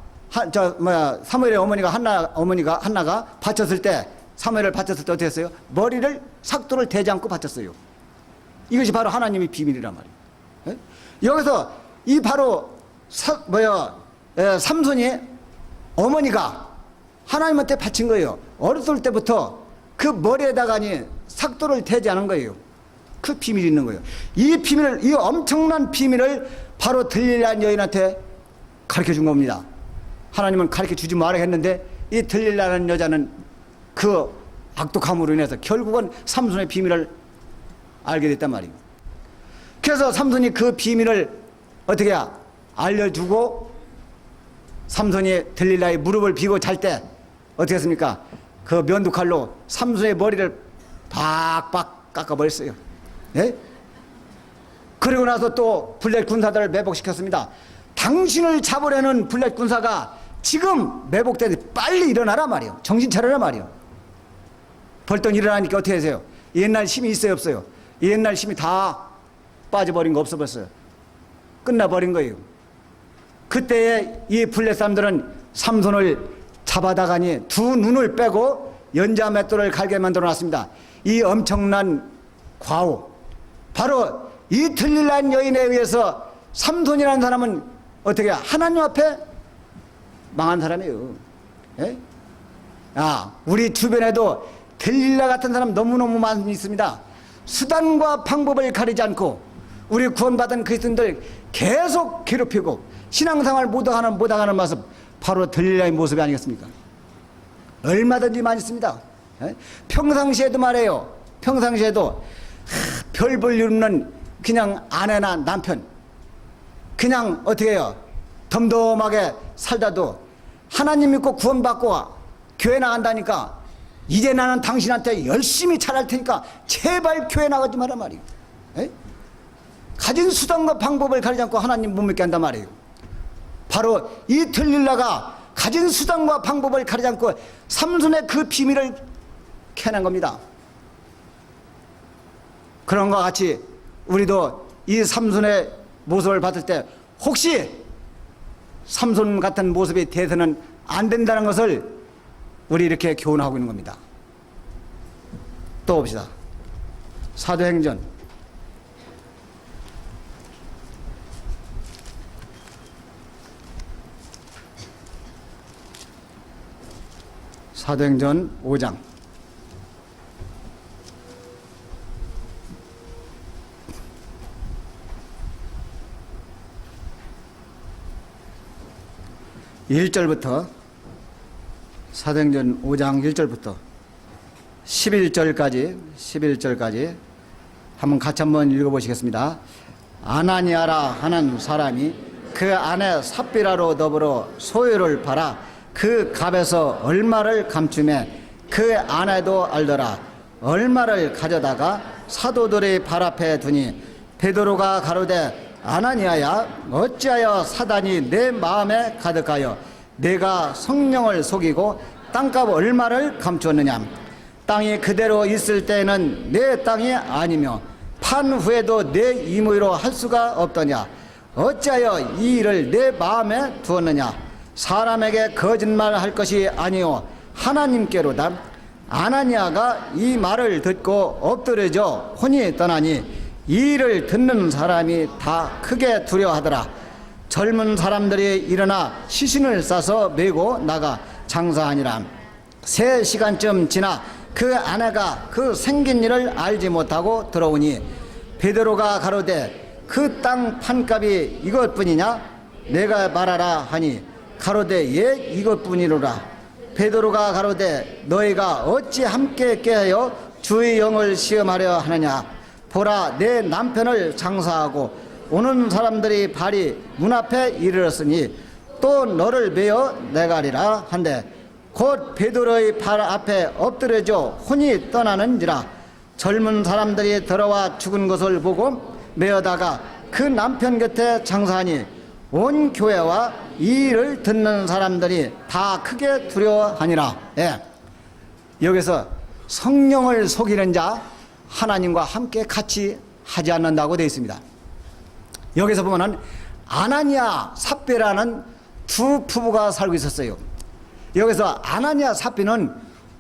사무엘의 어머니가 한나가 바쳤을 때 사무엘을 바쳤을 때 어떻게 했어요? 머리를 삭도를 대지 않고 바쳤어요. 이것이 바로 하나님의 비밀이란 말이에요. 여기서 이 바로 삼손이 어머니가 하나님한테 바친 거예요. 어렸을 때부터 그 머리에다가니 삭도를 대지 않은 거예요. 그 비밀이 있는 거예요. 이 비밀을, 이 엄청난 비밀을 바로 들릴라 여인한테 가르쳐 준 겁니다. 하나님은 가르쳐 주지 말아 했는데 이 들릴라는 여자는 그 악독함으로 인해서 결국은 삼손의 비밀을 알게 됐단 말이에요. 그래서 삼손이 그 비밀을 어떻게 알려주고 삼손이 들릴라의 무릎을 비고 잘 때 어떻게 했습니까? 그 면도칼로 삼손의 머리를 박박 깎아버렸어요. 예? 그리고 나서 또 블렛 군사들을 매복시켰습니다. 당신을 잡으려는 블렛 군사가 지금 매복되지 빨리 일어나라 말이에요. 정신 차려라 말이에요. 벌떡 일어나니까 어떻게 하세요? 옛날 힘이 있어요 없어요? 옛날 힘이 다 빠져버린 거 없어버렸어요. 끝나버린 거예요. 그때에 이 블렛 사람들은 삼손을 잡아다가니 두 눈을 빼고 연자맷돌을 갈게 만들어 놨습니다. 이 엄청난 과오, 바로 이 들릴라 여인에 의해서 삼손이라는 사람은 어떻게 하나님 앞에 망한 사람이에요. 예? 우리 주변에도 들릴라 같은 사람 너무너무 많이 있습니다. 수단과 방법을 가리지 않고 우리 구원받은 그리스도인들 계속 괴롭히고 신앙생활 못하는 모습, 바로 들릴라의 모습이 아니겠습니까? 얼마든지 많이 있습니다. 예? 평상시에도 말해요. 평상시에도 별 볼 일 없는 그냥 아내나 남편, 그냥 어떻게 해요? 덤덤하게 살다도 하나님 믿고 구원받고 교회 나간다니까 이제 나는 당신한테 열심히 잘할 테니까 제발 교회 나가지 마라 말이에요. 에? 가진 수단과 방법을 가리지 않고 하나님 못 믿게 한단 말이에요. 바로 이 들릴라가 가진 수단과 방법을 가리지 않고 삼손의 그 비밀을 캐낸 겁니다. 그런 것 같이 우리도 이 삼손의 모습을 봤을 때 혹시 삼손 같은 모습이 돼서는 안 된다는 것을 우리 이렇게 교훈하고 있는 겁니다. 또 봅시다. 사도행전 5장 1절부터 사도행전 5장 1절부터 11절까지 한번 같이 한번 읽어보시겠습니다. 아나니아라 하는 사람이 그 아내 삽비라로 더불어 소유를 팔아 그 값에서 얼마를 감추매 그 아내도 알더라. 얼마를 가져다가 사도들의 발 앞에 두니 베드로가 가로되 아나니아야 어찌하여 사단이 내 마음에 가득하여 내가 성령을 속이고 땅값 얼마를 감추었느냐. 땅이 그대로 있을 때에는 내 땅이 아니며 판 후에도 내 임의로 할 수가 없더냐. 어찌하여 이 일을 내 마음에 두었느냐. 사람에게 거짓말할 것이 아니요 하나님께로다. 아나니아가 이 말을 듣고 엎드려져 혼이 떠나니 이 일을 듣는 사람이 다 크게 두려워하더라. 젊은 사람들이 일어나 시신을 싸서 메고 나가 장사하니라. 3시간쯤 지나 그 아내가 그 생긴 일을 알지 못하고 들어오니 베드로가 가로되 그 땅 판값이 이것뿐이냐. 내가 말하라 하니 가로되 예 이것뿐이로라. 베드로가 가로되 너희가 어찌 함께 깨하여 주의 영을 시험하려 하느냐. 보라 내 남편을 장사하고 오는 사람들이 발이 문 앞에 이르렀으니 또 너를 메어 내가리라 한데 곧 베드로의 발 앞에 엎드려져 혼이 떠나는지라. 젊은 사람들이 들어와 죽은 것을 보고 메어다가 그 남편 곁에 장사하니 온 교회와 이 일을 듣는 사람들이 다 크게 두려워하니라. 예. 여기서 성령을 속이는 자 하나님과 함께 같이 하지 않는다고 되어 있습니다. 여기서 보면은 아나니아 삽비라는 두 부부가 살고 있었어요. 여기서 아나니아 삽비는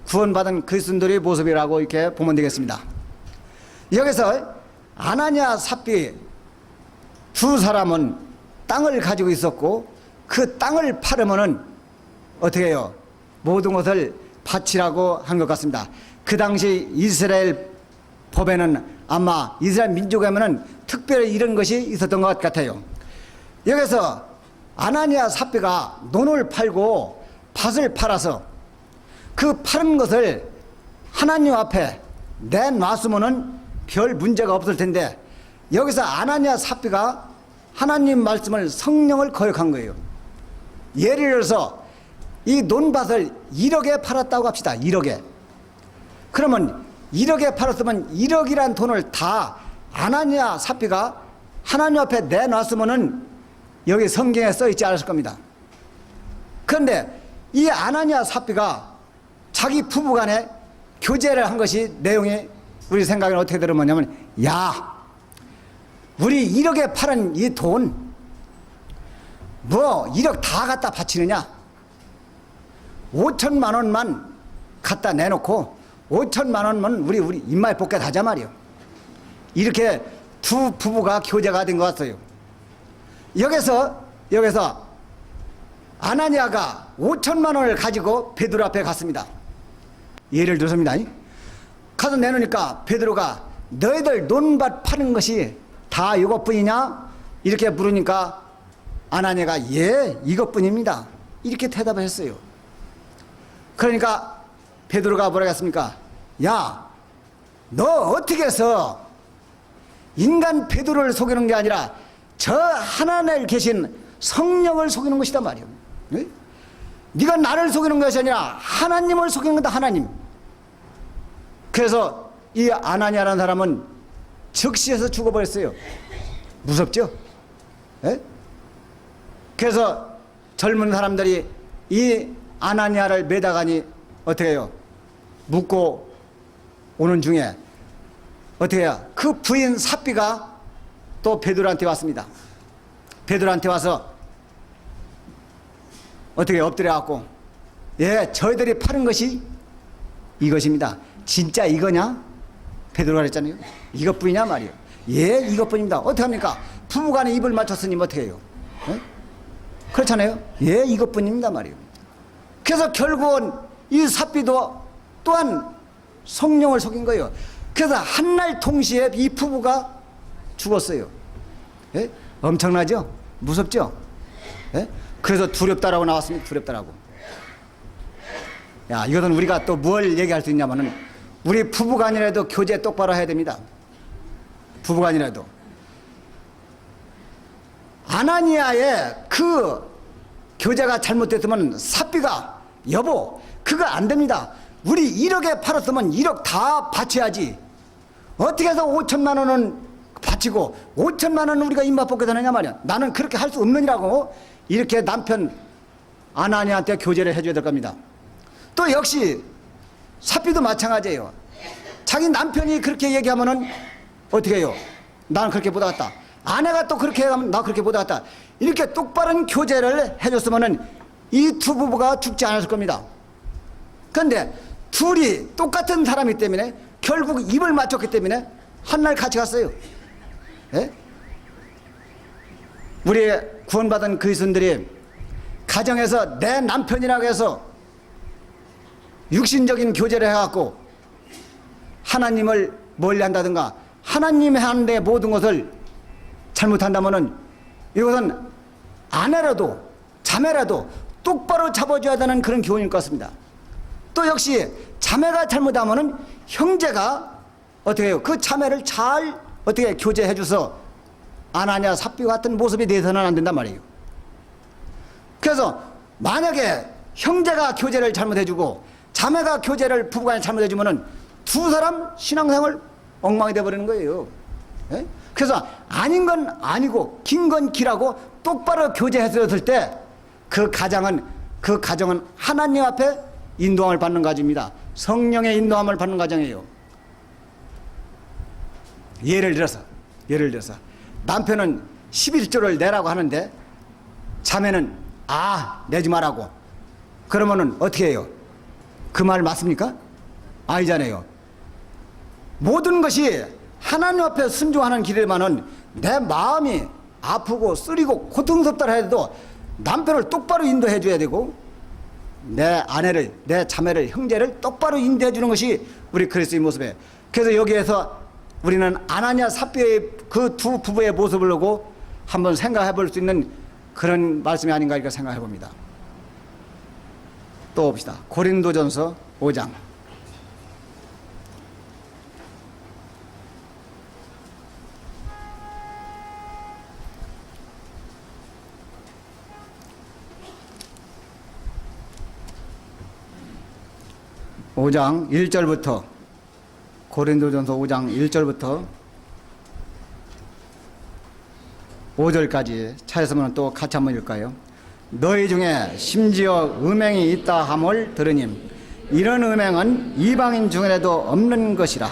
구원받은 그리스도인들의 모습이라고 이렇게 보면 되겠습니다. 여기서 아나니아 삽비 두 사람은 땅을 가지고 있었고 그 땅을 팔으면은 어떻게 해요? 모든 것을 바치라고 한 것 같습니다. 그 당시 이스라엘 법에는 아마 이스라엘 민족에는 특별히 이런 것이 있었던 것 같아요. 여기서 아나니아 삽비가 논을 팔고 밭을 팔아서 그 파는 것을 하나님 앞에 내놨으면은 별 문제가 없을 텐데 여기서 아나니아 삽비가 하나님 말씀을 성령을 거역한 거예요. 예를 들어서 이 논밭을 1억에 팔았다고 합시다. 1억에. 그러면 1억에 팔았으면 1억이란 돈을 다 아나니아 삽비가 하나님 앞에 내놨으면은 여기 성경에 써 있지 않았을 겁니다. 그런데 이 아나니아 삽비가 자기 부부간에 교제를 한 것이 내용이 우리 생각에는 어떻게 들으냐면 야 우리 1억에 팔은 이 돈 뭐 1억 다 갖다 바치느냐. 5천만 원만 갖다 내놓고 5천만 원만 우리 입마에 뽑게 하자 말이요. 이렇게 두 부부가 교제가 된 것 같아요. 여기서 아나니아가 5천만 원을 가지고 베드로 앞에 갔습니다. 예를 들었습니다. 가서 내놓으니까 베드로가 너희들 논밭 파는 것이 다 이것뿐이냐? 이렇게 물으니까 아나니아가 예 이것뿐입니다. 이렇게 대답을 했어요. 그러니까 베드로가 뭐라고 했습니까? 야 너 어떻게 해서 인간 베드로를 속이는 게 아니라 저 하나님에 계신 성령을 속이는 것이다 말이에요. 네? 네가 나를 속이는 것이 아니라 하나님을 속이는 거다. 하나님. 그래서 이 아나니아라는 사람은 즉시해서 죽어버렸어요. 무섭죠? 네? 그래서 젊은 사람들이 이 아나니아를 매다가니 어떻게 해요? 묻고 오는 중에 어떻게 해요? 그 부인 삽비가 또 베드로한테 왔습니다. 베드로한테 와서 어떻게 엎드려갖고 예 저희들이 파는 것이 이것입니다. 진짜 이거냐? 베드로가 그랬잖아요. 이것뿐이냐 말이에요. 예 이것뿐입니다. 어떻게 합니까? 부부간에 입을 맞췄으니 어떻게 해요? 네? 그렇잖아요. 예 이것뿐입니다 말이에요. 그래서 결국은 이 삽비도 또한 성령을 속인 거예요. 그래서 한날 동시에 이 부부가 죽었어요. 예? 엄청나죠? 무섭죠? 예? 그래서 두렵다라고 나왔습니다. 두렵다라고. 야 이것은 우리가 또 뭘 얘기할 수 있냐면은 우리 부부간이라도 교제 똑바로 해야 됩니다. 부부간이라도. 아나니아의 그 교제가 잘못됐으면 삽비가 여보 그거 안 됩니다. 우리 1억에 팔았으면 1억 다 바쳐야지. 어떻게 해서 5천만 원은 바치고 5천만 원은 우리가 입맛 뽑게 되느냐 말이야. 나는 그렇게 할 수 없느니라고 이렇게 남편 아나니아한테 교제를 해줘야 될 겁니다. 또 역시 삽비도 마찬가지예요. 자기 남편이 그렇게 얘기하면은 어떻게 해요? 나는 그렇게 못 하겠다. 아내가 또 그렇게 하면 나 그렇게 못 하겠다. 이렇게 똑바른 교제를 해줬으면은 이 두 부부가 죽지 않았을 겁니다. 그런데 둘이 똑같은 사람이기 때문에 결국 입을 맞췄기 때문에 한날 같이 갔어요. 예? 우리 구원받은 그리스도인들이 가정에서 내 남편이라고 해서 육신적인 교제를 해갖고 하나님을 멀리한다든가 하나님이 하는데 모든 것을 잘못한다면은 이것은 아내라도 자매라도 똑바로 잡아줘야 되는 그런 교훈일 것 같습니다. 또 역시 자매가 잘못하면은 형제가 어떻게 해요? 그 자매를 잘 어떻게 교제해 줘서 아나냐 삽비와 같은 모습이 돼서는 안 된단 말이에요. 그래서 만약에 형제가 교제를 잘못해주고 자매가 교제를 부부간에 잘못해주면은 두 사람 신앙생활 엉망이 돼버리는 거예요. 예? 그래서 아닌 건 아니고 긴 건 기라고 똑바로 교제했을 때 그 가정은 하나님 앞에 인도함을 받는 가정입니다. 성령의 인도함을 받는 가정이에요. 예를 들어서 남편은 11조를 내라고 하는데 자매는 내지 말라고 그러면은 어떻게 해요? 그 말 맞습니까? 아니잖아요. 모든 것이 하나님 앞에 순종하는 길에만은 내 마음이 아프고 쓰리고 고통스럽다 해도 남편을 똑바로 인도해 줘야 되고 내 아내를 내 자매를 형제를 똑바로 인도해 주는 것이 우리 그리스도의 모습이에요. 그래서 여기에서 우리는 아나냐 삽비의 그 두 부부의 모습을 보고 한번 생각해 볼 수 있는 그런 말씀이 아닌가 이렇게 생각해 봅니다. 또 봅시다. 고린도전서 5장. (5장) 1절부터 고린도전서 5장 1절부터 5절까지 찾았으면 또 같이 한번 읽을까요? 너희 중에 심지어 음행이 있다 함을 들으니 이런 음행은 이방인 중에라도 없는 것이라.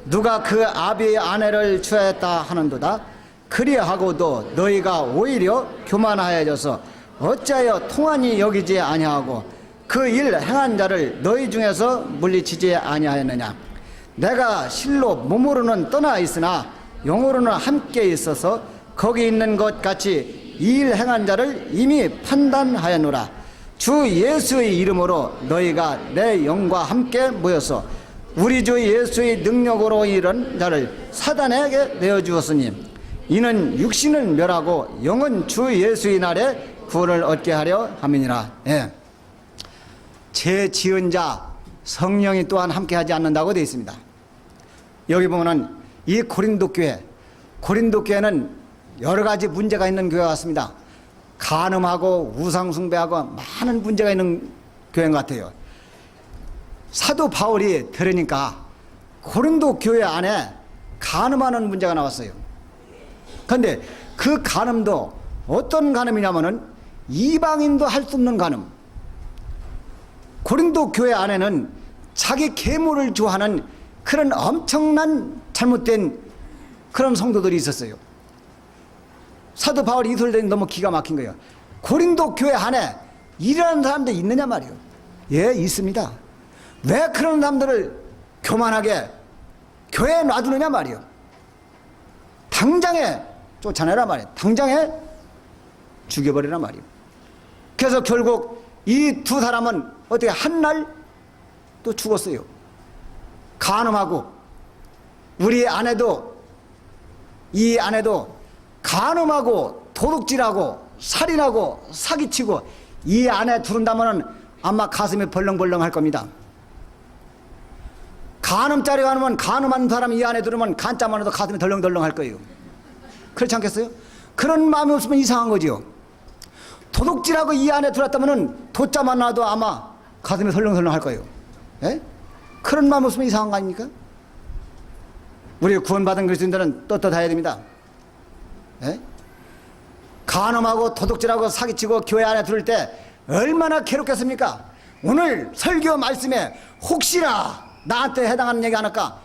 누가 그 아비의 아내를 취하였다 하는도다. 그리하고도 너희가 오히려 교만하여져서 어찌하여 통한이 여기지 아니하고 그 일 행한 자를 너희 중에서 물리치지 아니하였느냐. 내가 실로 몸으로는 떠나 있으나 영으로는 함께 있어서 거기 있는 것 같이 이 일 행한 자를 이미 판단하였노라. 주 예수의 이름으로 너희가 내 영과 함께 모여서 우리 주 예수의 능력으로 이런 자를 사단에게 내어주었으니 이는 육신을 멸하고 영은 주 예수의 날에 구원을 얻게 하려 함이니라. 예. 제 지은 자 성령이 또한 함께 하지 않는다고 되어 있습니다. 여기 보면은 이 고린도 교회는 여러 가지 문제가 있는 교회 같습니다. 간음하고 우상숭배하고 많은 문제가 있는 교회인 것 같아요. 사도 바울이 들으니까 고린도 교회 안에 간음하는 문제가 나왔어요. 그런데 그 간음도 어떤 간음이냐면은 이방인도 할 수 없는 간음. 고린도 교회 안에는 자기 계물을 좋아하는 그런 엄청난 잘못된 그런 성도들이 있었어요. 사도 바울이 이설된 너무 기가 막힌 거예요. 고린도 교회 안에 이러한 사람들이 있느냐 말이에요. 예, 있습니다. 왜 그런 사람들을 교만하게 교회에 놔두느냐 말이에요. 당장에 쫓아내라 말이에요. 당장에 죽여버리라 말이에요. 그래서 결국 이 두 사람은 어떻게 한날 또 죽었어요. 간음하고 우리 아내도 이 아내도 간음하고 도둑질하고 살인하고 사기치고 이 안에 두른다면은 아마 가슴이 벌렁벌렁 할 겁니다. 간음자리 가면 간음한 사람이 이 안에 들으면 간짜만 해도 가슴이 덜렁덜렁 할 거예요. 그렇지 않겠어요? 그런 마음이 없으면 이상한 거지요. 도둑질하고 이 안에 들어왔다면은 도짜만 놔도 아마 가슴이 설렁설렁 할 거예요. 예? 그런 마음 없으면 이상한 거 아닙니까? 우리 구원받은 그리스도인들은 떳떳해야 됩니다. 예? 간음하고 도둑질하고 사기치고 교회 안에 들을 때 얼마나 괴롭겠습니까? 오늘 설교 말씀에 혹시나 나한테 해당하는 얘기 안 할까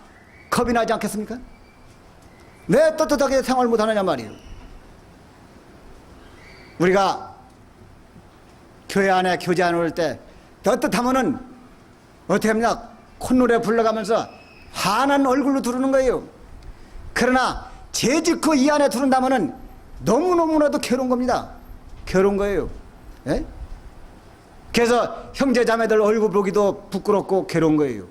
겁이 나지 않겠습니까? 왜 떳떳하게 생활 못하느냐 말이에요. 우리가 교회 안에 교제 안 올 때 떳떳하면은 어떻게 합니까? 콧노래 불러가면서 환한 얼굴로 두르는 거예요. 그러나 재짓고 이 안에 두른다면은 너무너무나도 괴로운 겁니다. 괴로운 거예요. 예? 그래서 형제 자매들 얼굴 보기도 부끄럽고 괴로운 거예요.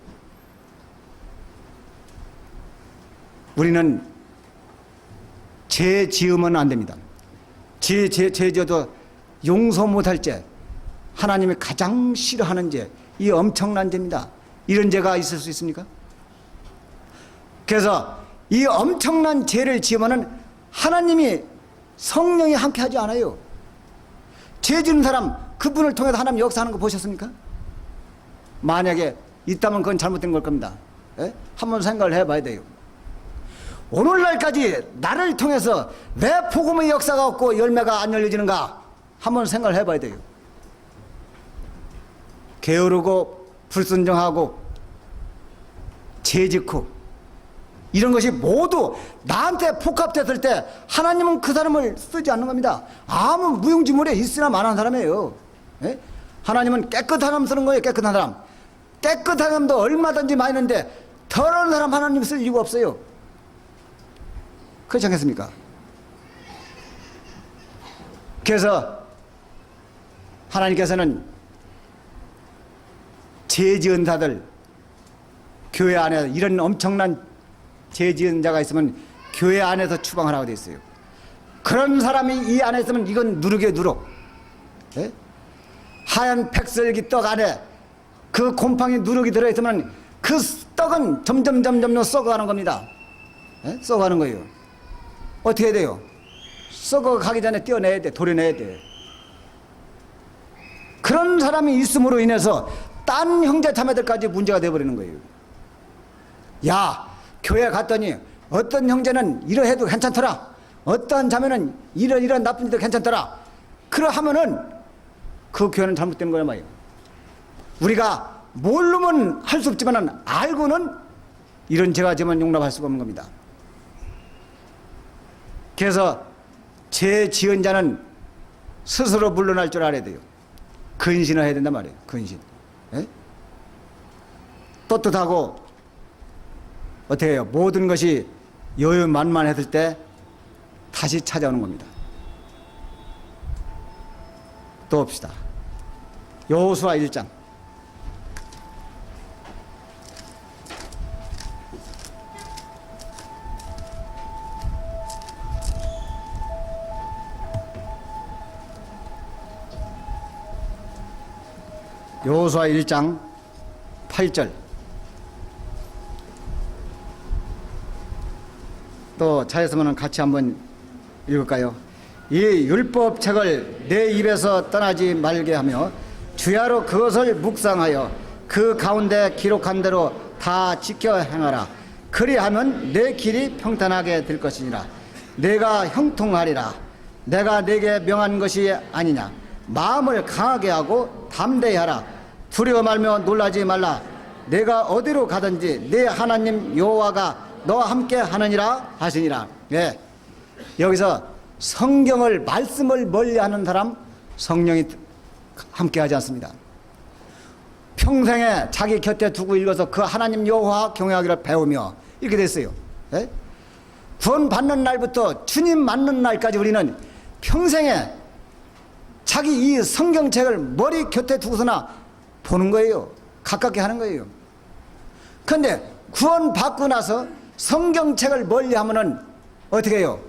우리는 죄 지으면 안 됩니다. 죄 지어도 용서 못할 죄, 하나님이 가장 싫어하는 죄, 이 엄청난 죄입니다. 이런 죄가 있을 수 있습니까? 그래서 이 엄청난 죄를 지으면은 하나님이 성령이 함께 하지 않아요. 죄 지은 사람, 그분을 통해서 하나님 역사하는 거 보셨습니까? 만약에 있다면 그건 잘못된 걸 겁니다. 예? 한번 생각을 해봐야 돼요. 오늘날까지 나를 통해서 왜 복음의 역사가 없고 열매가 안 열려지는가 한번 생각을 해봐야 돼요. 게으르고 불순종하고 죄짓고 이런 것이 모두 나한테 폭합됐을 때 하나님은 그 사람을 쓰지 않는 겁니다. 아무 무용지물에 있으나 마나한 사람이에요. 예? 하나님은 깨끗한 사람 쓰는 거예요. 깨끗한 사람. 깨끗한 사람도 얼마든지 많이 있는데 더러운 사람 하나님 쓸 이유가 없어요. 그렇지 않겠습니까? 그래서 하나님께서는 죄 지은 자들, 교회 안에 이런 엄청난 죄 지은 자가 있으면 교회 안에서 추방하라고 되어 있어요. 그런 사람이 이 안에 있으면 이건 누르게 누르. 예? 하얀 백설기 떡 안에 그 곰팡이 누룩이 들어있으면 그 떡은 점점 썩어가는 겁니다. 예? 썩어가는 거예요. 어떻게 해야 돼요? 썩어가기 전에 떼어내야 돼. 도려내야 돼. 그런 사람이 있음으로 인해서 딴 형제 자매들까지 문제가 되어버리는 거예요. 야, 교회 갔더니 어떤 형제는 이러해도 괜찮더라. 어떤 자매는 이런 나쁜 일도 괜찮더라. 그러하면은 그 교회는 잘못된 거란 말이에요. 우리가 모르면 할 수 없지만 알고는 이런 죄가 지면 용납할 수가 없는 겁니다. 그래서 죄 지은 자는 스스로 물러날 줄 알아야 돼요. 근신을 해야 된단 말이에요. 근신. 예? 떳떳하고 어떻게 해요? 모든 것이 여유만만했을 때 다시 찾아오는 겁니다. 또 봅시다. 여호수아 1장. 여호수아 1장 8절. 또 차였으면 같이 한번 읽을까요? 이 율법책을 내 입에서 떠나지 말게 하며 주야로 그것을 묵상하여 그 가운데 기록한 대로 다 지켜 행하라. 그리하면 내 길이 평탄하게 될 것이니라. 내가 형통하리라. 내가 내게 명한 것이 아니냐. 마음을 강하게 하고 담대히 하라. 두려워 말며 놀라지 말라. 내가 어디로 가든지 내 하나님 여호와가 너와 함께 하느니라 하시니라. 예. 여기서 성경을 말씀을 멀리하는 사람 성령이 함께하지 않습니다. 평생에 자기 곁에 두고 읽어서 그 하나님 여호와 경외하기를 배우며 이렇게 됐어요. 예? 구원 받는 날부터 주님 만난 날까지 우리는 평생에 자기 이 성경책을 머리 곁에 두고서나 보는 거예요. 가깝게 하는 거예요. 그런데 구원 받고 나서 성경책을 멀리 하면은 어떻게 해요?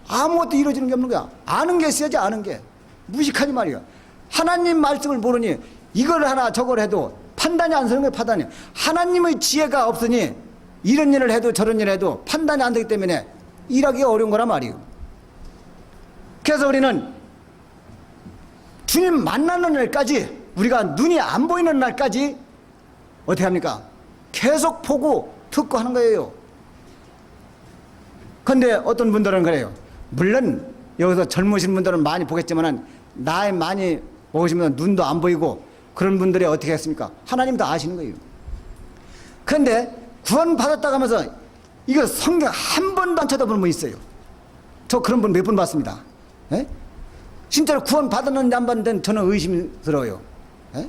아무것도 이루어지는 게 없는 거야. 아는 게 있어야지. 아는 게 무식하지 말이야. 하나님 말씀을 모르니 이걸 하나 저걸 해도 판단이 안 서는 거예요. 판단이. 하나님의 지혜가 없으니 이런 일을 해도 저런 일을 해도 판단이 안 되기 때문에 일하기가 어려운 거란 말이에요. 그래서 우리는 주님 만나는 날까지, 우리가 눈이 안 보이는 날까지 어떻게 합니까? 계속 보고 듣고 하는 거예요. 그런데 어떤 분들은 그래요. 물론 여기서 젊으신 분들은 많이 보겠지만 나이 많이 먹으신 분들은 눈도 안 보이고 그런 분들이 어떻게 했습니까? 하나님 다 아시는 거예요. 그런데 구원받았다고 하면서 이거 성경 한 번도 안 쳐다보는 분 있어요. 저 그런 분 몇 번 봤습니다. 예? 진짜로 구원받았는지 안 받는지 저는 의심스러워요. 예?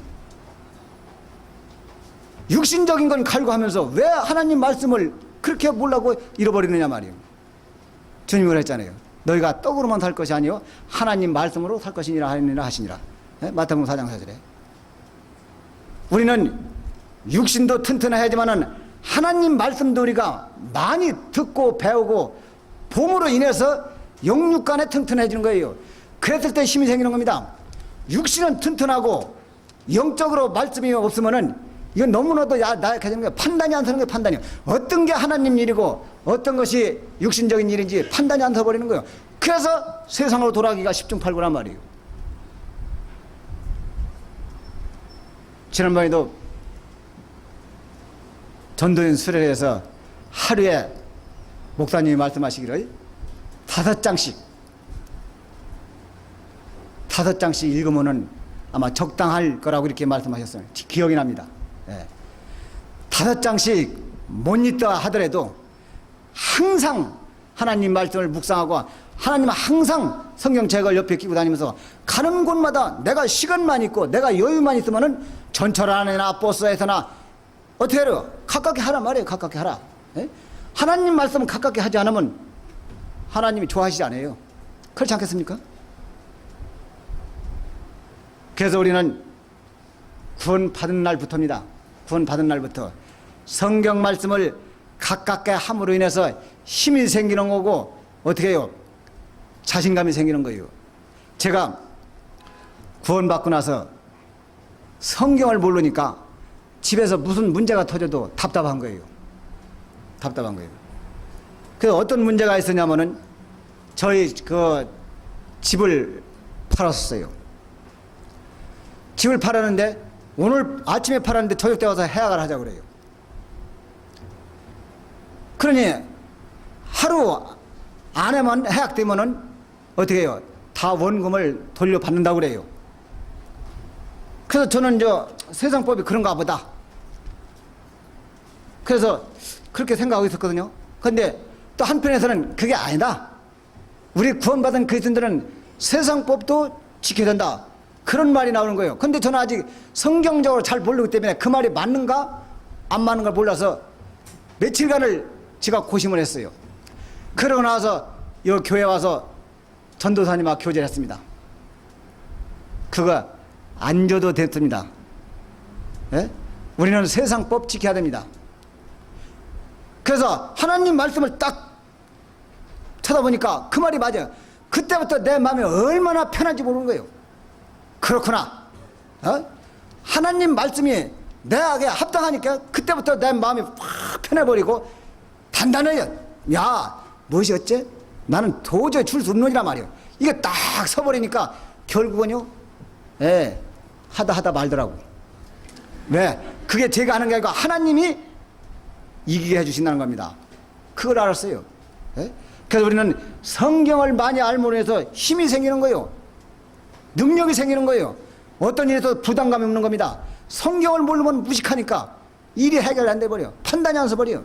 육신적인 건 갈구하면서 왜 하나님 말씀을 그렇게 몰라고 잃어버리느냐 말이에요. 주님이 그랬잖아요. 너희가 떡으로만 살 것이 아니요 하나님 말씀으로 살 것이니라 하시니라. 예? 마태복음 4장 4절에. 우리는 육신도 튼튼해야지만은 하나님 말씀도 우리가 많이 듣고 배우고 봄으로 인해서 영육간에 튼튼해지는 거예요. 그랬을 때 힘이 생기는 겁니다. 육신은 튼튼하고 영적으로 말씀이 없으면은 이건 너무나도 나약해지는 거예요. 판단이 안 서는 거예요. 판단이. 어떤 게 하나님 일이고 어떤 것이 육신적인 일인지 판단이 안 서버리는 거예요. 그래서 세상으로 돌아가기가 십중팔구란 말이에요. 지난번에도 전도연 수련회에서 하루에 목사님이 말씀하시기를 5장씩 읽으면은 아마 적당할 거라고 이렇게 말씀하셨어요. 기억이 납니다. 예. 5장씩 못 읽다 하더라도 항상 하나님 말씀을 묵상하고 하나님은 항상 성경책을 옆에 끼고 다니면서 가는 곳마다 내가 시간만 있고 내가 여유만 있으면은 전철 안에나 버스에서나 어떻게 해요? 가깝게 하라 말이에요. 가깝게 하라. 예? 하나님 말씀은 가깝게 하지 않으면 하나님이 좋아하시지 않아요. 그렇지 않겠습니까? 그래서 우리는 구원받은 날부터입니다. 구원받은 날부터 성경 말씀을 가깝게 함으로 인해서 힘이 생기는 거고 어떻게 해요? 자신감이 생기는 거예요. 제가 구원받고 나서 성경을 모르니까 집에서 무슨 문제가 터져도 답답한 거예요. 답답한 거예요. 그래서 어떤 문제가 있었냐면은 저희 그 집을 팔았어요. 집을 팔았는데 오늘 아침에 팔았는데 저녁 때 와서 해약을 하자고 그래요. 그러니 하루 안에만 해약되면은 어떻게 해요? 다 원금을 돌려받는다고 그래요. 그래서 저는 세상법이 그런가 보다. 그래서 그렇게 생각하고 있었거든요. 그런데 또 한편에서는 그게 아니다. 우리 구원받은 그리스도인들은 세상법도 지켜야 된다. 그런 말이 나오는 거예요. 근데 저는 아직 성경적으로 잘 모르기 때문에 그 말이 맞는가 안 맞는 걸 몰라서 며칠간을 제가 고심을 했어요. 그러고 나서 이 교회 와서 전도사님하고 교제를 했습니다. 그거 안 줘도 됐습니다. 예? 우리는 세상법 지켜야 됩니다. 그래서 하나님 말씀을 딱 쳐다보니까 그 말이 맞아요. 그때부터 내 마음이 얼마나 편한지 모르는 거예요. 그렇구나. 하나님 말씀이 내게 합당하니까 그때부터 내 마음이 확 편해버리고 단단해요. 야, 무엇이 어째? 나는 도저히 줄 수 없는 일이란 말이에요. 이게 딱 서버리니까 결국은요, 예, 하다 말더라고. 왜? 그게 제가 하는 게 아니고 하나님이 이기게 해주신다는 겁니다. 그걸 알았어요. 예? 그래서 우리는 성경을 많이 알므로 해서 힘이 생기는 거예요. 능력이 생기는 거예요. 어떤 일에서 부담감이 없는 겁니다. 성경을 모르면 무식하니까 일이 해결 안 돼버려. 판단이 안 서버려.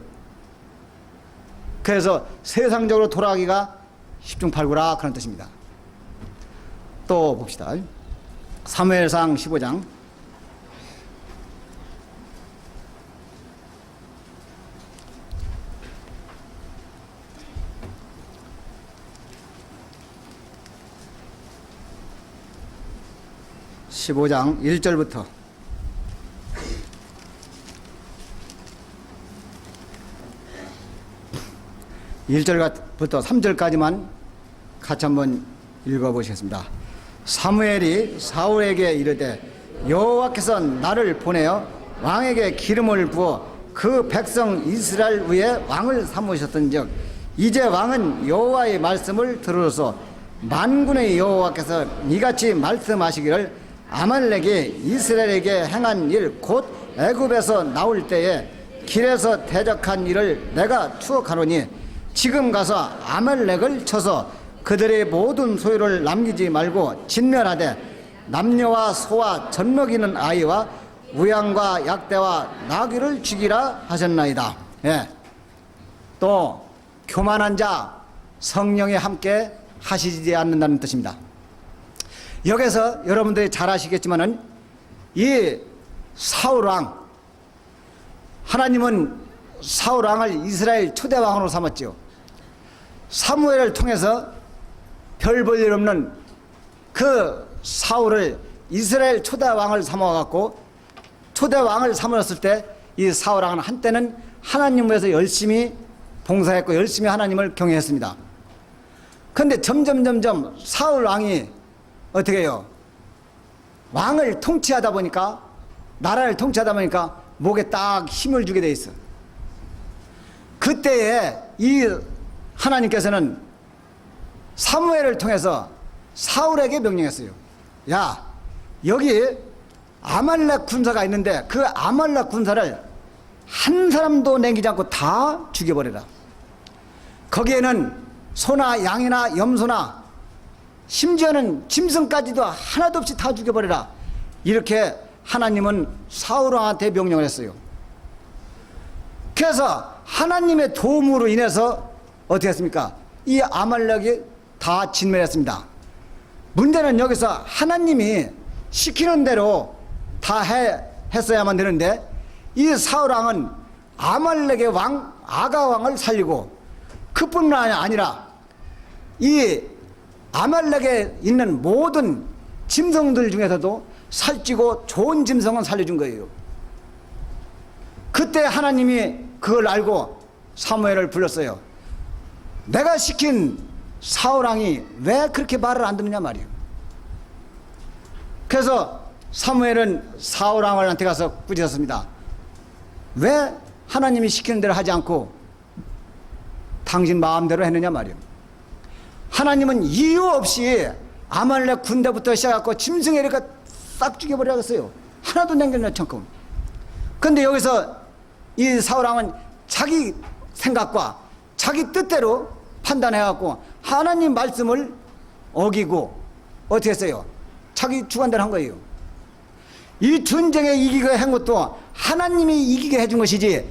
그래서 세상적으로 돌아가기가 십중팔구라 그런 뜻입니다. 또 봅시다. 사무엘상 15장 15장 1절부터 1절부터 3절까지만 같이 한번 읽어보시겠습니다. 사무엘이 사울에게 이르되 여호와께서 나를 보내어 왕에게 기름을 부어 그 백성 이스라엘 위에 왕을 삼으셨던즉 이제 왕은 여호와의 말씀을 들으소서. 만군의 여호와께서 이같이 말씀하시기를 아말렉이 이스라엘에게 행한 일 곧 애굽에서 나올 때에 길에서 대적한 일을 내가 추억하노니 지금 가서 아말렉을 쳐서 그들의 모든 소유를 남기지 말고 진멸하되 남녀와 소와 젖먹이는 아이와 우양과 약대와 나귀를 죽이라 하셨나이다. 예. 또 교만한 자 성령에 함께 하시지 않는다는 뜻입니다. 여기서 여러분들이 잘 아시겠지만은 이 사울왕, 하나님은 사울왕을 이스라엘 초대왕으로 삼았죠. 사무엘을 통해서 별 볼 일 없는 그 사울을 이스라엘 초대왕을 삼아갖고 초대왕을 삼았을 때 이 사울왕은 한때는 하나님 위해서 열심히 봉사했고 열심히 하나님을 경외했습니다. 그런데 점점 사울왕이 어떻게 해요? 왕을 통치하다 보니까, 나라를 통치하다 보니까 목에 딱 힘을 주게 돼 있어. 그때에 이 하나님께서는 사무엘을 통해서 사울에게 명령했어요. 야, 여기 아말렉 군사가 있는데 그 아말렉 군사를 한 사람도 남기지 않고 다 죽여버려라. 거기에는 소나 양이나 염소나 심지어는 짐승까지도 하나도 없이 다 죽여버려라. 이렇게 하나님은 사울왕한테 명령을 했어요. 그래서 하나님의 도움으로 인해서 어떻게 했습니까? 이 아말렉이 다 진멸했습니다. 문제는 여기서 하나님이 시키는 대로 다 했어야만 되는데 이 사울왕은 아말렉의 왕 아가왕을 살리고 그뿐만 아니라 이 아말렉에 있는 모든 짐승들 중에서도 살찌고 좋은 짐승은 살려준 거예요. 그때 하나님이 그걸 알고 사무엘을 불렀어요. 내가 시킨 사울왕이 왜 그렇게 말을 안 듣느냐 말이에요. 그래서 사무엘은 사울왕한테 가서 꾸짖었습니다. 왜 하나님이 시키는 대로 하지 않고 당신 마음대로 했느냐 말이에요. 하나님은 이유 없이 아말렉 군대부터 시작해서 짐승에 이렇게 싹 죽여버려야겠어요. 하나도 남겨놓지 않고. 그런데 여기서 이 사울왕은 자기 생각과 자기 뜻대로 판단해갖고 하나님 말씀을 어기고 어떻게 했어요? 자기 주관대로 한 거예요. 이 전쟁에 이기게 한 것도 하나님이 이기게 해준 것이지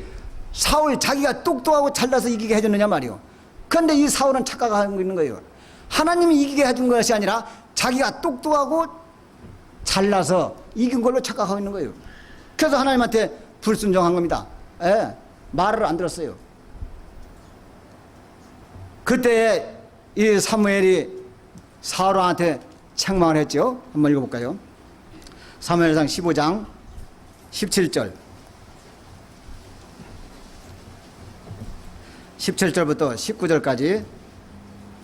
사울 자기가 똑똑하고 잘나서 이기게 해줬느냐 말이요. 그런데 이 사울은 착각하고 있는 거예요. 하나님이 이기게 해준 것이 아니라 자기가 똑똑하고 잘나서 이긴 걸로 착각하고 있는 거예요. 그래서 하나님한테 불순종한 겁니다. 예, 말을 안 들었어요. 그때 이 사무엘이 사울왕한테 책망을 했죠. 한번 읽어볼까요? 사무엘상 15장 17절 17절부터 19절까지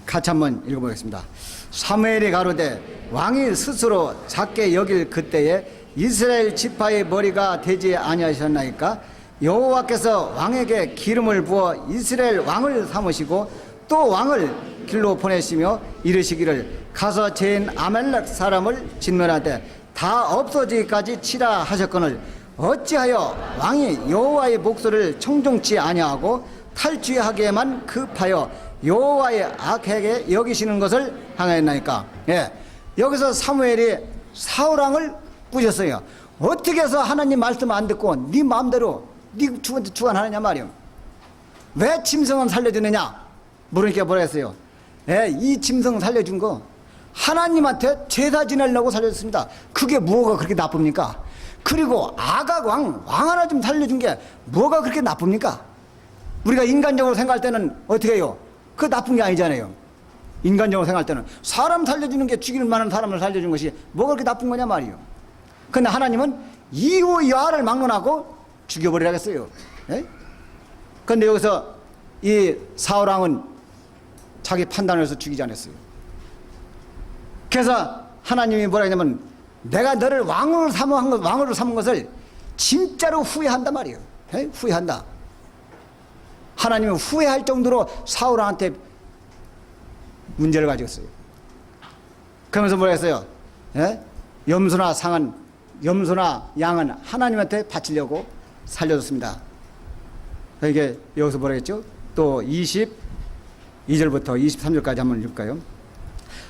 같이 한번 읽어보겠습니다. 사무엘이 가로되 왕이 스스로 작게 여길 그때에 이스라엘 지파의 머리가 되지 아니하셨나이까? 여호와께서 왕에게 기름을 부어 이스라엘 왕을 삼으시고 또 왕을 길로 보내시며 이르시기를 가서 죄인 아말렉 사람을 진멸하되 다 없어지기까지 치라 하셨거늘 어찌하여 왕이 여호와의 목소리를 청종치 아니하고 탈취하기에만 급하여 여호와의 악하게 여기시는 것을 행하였나이까? 예, 여기서 사무엘이 사울왕을 꾸짖었어요. 어떻게 해서 하나님 말씀 안 듣고 네 마음대로 네 주관하느냐 말이요. 왜 짐승은 살려주느냐 물으니까 뭐라 했어요? 예, 이 짐승 살려준 거 하나님한테 제사 지내려고 살려줬습니다. 그게 뭐가 그렇게 나쁩니까? 그리고 아각 왕 하나 좀 살려준 게 뭐가 그렇게 나쁩니까? 우리가 인간적으로 생각할 때는 어떻게 해요? 그거 나쁜 게 아니잖아요. 인간적으로 생각할 때는 사람 살려주는 게 죽일 만한 사람을 살려준 것이 뭐가 그렇게 나쁜 거냐 말이요. 근데 하나님은 이후 여하를 막론하고 죽여버리라겠어요. 예? 근데 여기서 이 사울왕은 자기 판단을 해서 죽이지 않았어요. 그래서 하나님이 뭐라 했냐면 내가 너를 왕으로 삼은 것을 진짜로 후회한단 말이에요. 예? 후회한다. 하나님은 후회할 정도로 사울왕한테 문제를 가지고 있어요. 그러면서 뭐라 했어요? 예? 염소나 양은 하나님한테 바치려고 살려줬습니다. 이게 여기서 뭐라 했죠? 또 22절부터 23절까지 한번 읽을까요?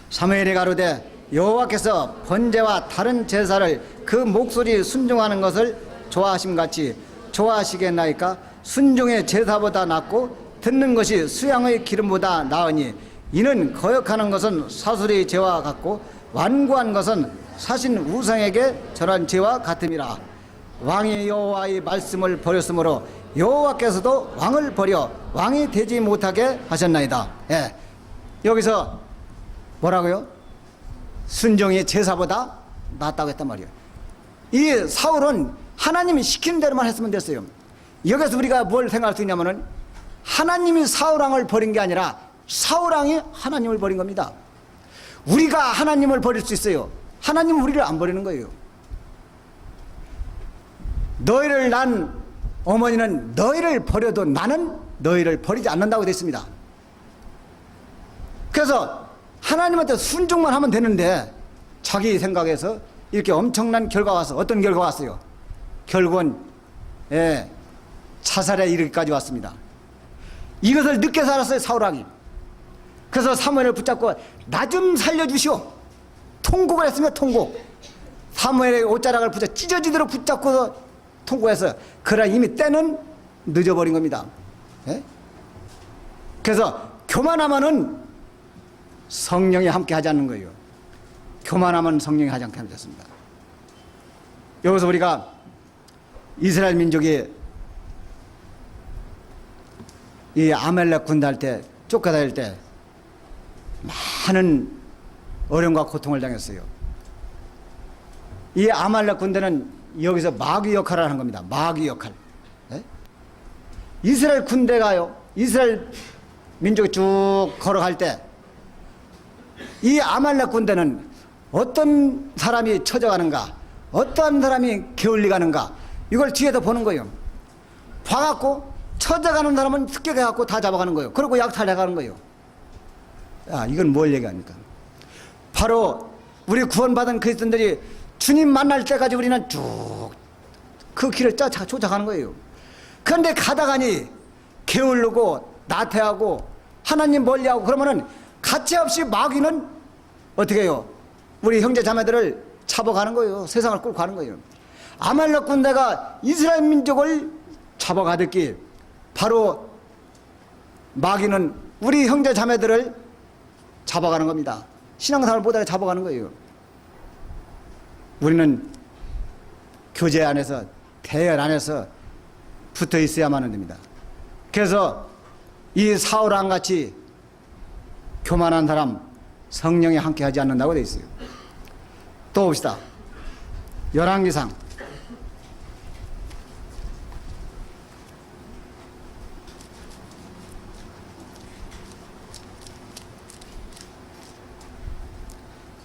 사무엘이 가로되 여호와께서 번제와 다른 제사를 그 목소리 순종하는 것을 좋아하심같이 좋아하시겠나이까? 순종의 제사보다 낫고 듣는 것이 수양의 기름보다 나으니 이는 거역하는 것은 사술의 죄와 같고 완고한 것은 사신 우상에게 절한 죄와 같음이라. 왕이 여호와의 말씀을 버렸으므로 여호와께서도 왕을 버려 왕이 되지 못하게 하셨나이다. 예. 여기서 뭐라고요? 순종이 제사보다 낫다고 했단 말이에요. 이 사울은 하나님이 시키는 대로만 했으면 됐어요. 여기서 우리가 뭘 생각할 수 있냐면은 하나님이 사울왕을 버린 게 아니라 사울왕이 하나님을 버린 겁니다. 우리가 하나님을 버릴 수 있어요. 하나님은 우리를 안 버리는 거예요. 너희를 난 어머니는 너희를 버려도 나는 너희를 버리지 않는다고 되어 있습니다. 그래서 하나님한테 순종만 하면 되는데 자기 생각에서 이렇게 엄청난 결과가 와서 어떤 결과가 왔어요? 결국은 자살에 이르기까지 왔습니다. 이것을 늦게 살았어요, 사울왕이. 그래서 사무엘을 붙잡고 나 좀 살려주시오. 통곡을 했으면 통곡. 사무엘의 옷자락을 찢어지도록 붙잡고 통곡해서 그러나 이미 때는 늦어버린 겁니다. 예? 그래서 교만하면은 성령이 함께 하지 않는 거예요. 교만하면 성령이 하지 않게 하셨습니다. 여기서 우리가 이스라엘 민족이 이 아말렉 군대할 때 쫓겨다닐 때 많은 어려움과 고통을 당했어요. 이 아말렉 군대는 여기서 마귀 역할을 하는 겁니다. 마귀 역할. 네? 이스라엘 군대가요, 이스라엘 민족이 쭉 걸어갈 때 이 아말렉 군대는 어떤 사람이 쳐져가는가, 어떤 사람이 게을리 가는가, 이걸 뒤에서 보는 거예요. 봐갖고 쳐져가는 사람은 습격해갖고 다 잡아가는 거예요. 그리고 약탈해가는 거예요. 야, 이건 뭘 얘기합니까? 바로 우리 구원받은 그리스도인들이 주님 만날 때까지 우리는 쭉 그 길을 쫓아가는 거예요. 그런데 가다가니 게으르고 나태하고 하나님 멀리하고 그러면은 가차없이 마귀는 어떻게 해요? 우리 형제 자매들을 잡아가는 거예요. 세상을 끌고 가는 거예요. 아말렉 군대가 이스라엘 민족을 잡아가듯이 바로 마귀는 우리 형제 자매들을 잡아가는 겁니다. 신앙생활을 못하게 잡아가는 거예요. 우리는 교제 안에서, 대열 안에서 붙어 있어야만 됩니다. 그래서 이 사울왕 같이 교만한 사람 성령이 함께 하지 않는다고 되어 있어요. 또 봅시다.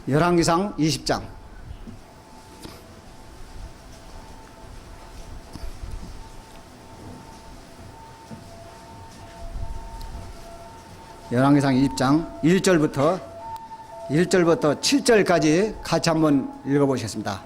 열왕기상 20장 열왕기상 20장 1절부터 7절까지 같이 한번 읽어보시겠습니다.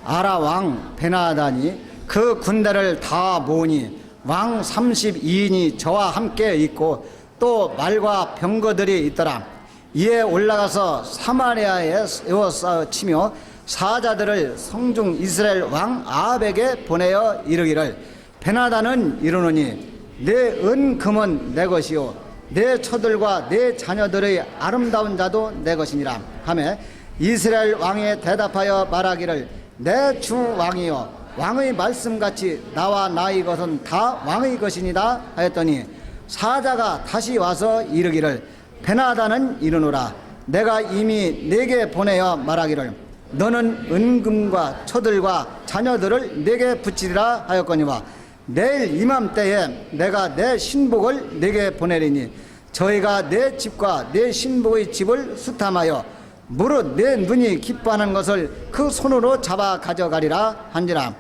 아라 왕 베나단이 그 군대를 다 모으니 왕 32인이 저와 함께 있고 또 말과 병거들이 있더라. 이에 올라가서 사마리아에 에워싸치며 사자들을 성중 이스라엘 왕 아합에게 보내어 이르기를 베나단은 이르노니 내 은금은 내 것이요 내 처들과 내 자녀들의 아름다운 자도 내 것이니라 하매 이스라엘 왕이 대답하여 말하기를 내 주 왕이여 왕의 말씀같이 나와 나의 것은 다 왕의 것이니라 하였더니 사자가 다시 와서 이르기를 베나단은 이르노라 내가 이미 내게 보내어 말하기를 너는 은금과 처들과 자녀들을 내게 붙이리라 하였거니와 내일 이맘때에 내가 내 신복을 내게 보내리니 저희가 내 집과 내 신복의 집을 수탐하여 무릇 내 눈이 기뻐하는 것을 그 손으로 잡아 가져가리라 한지라.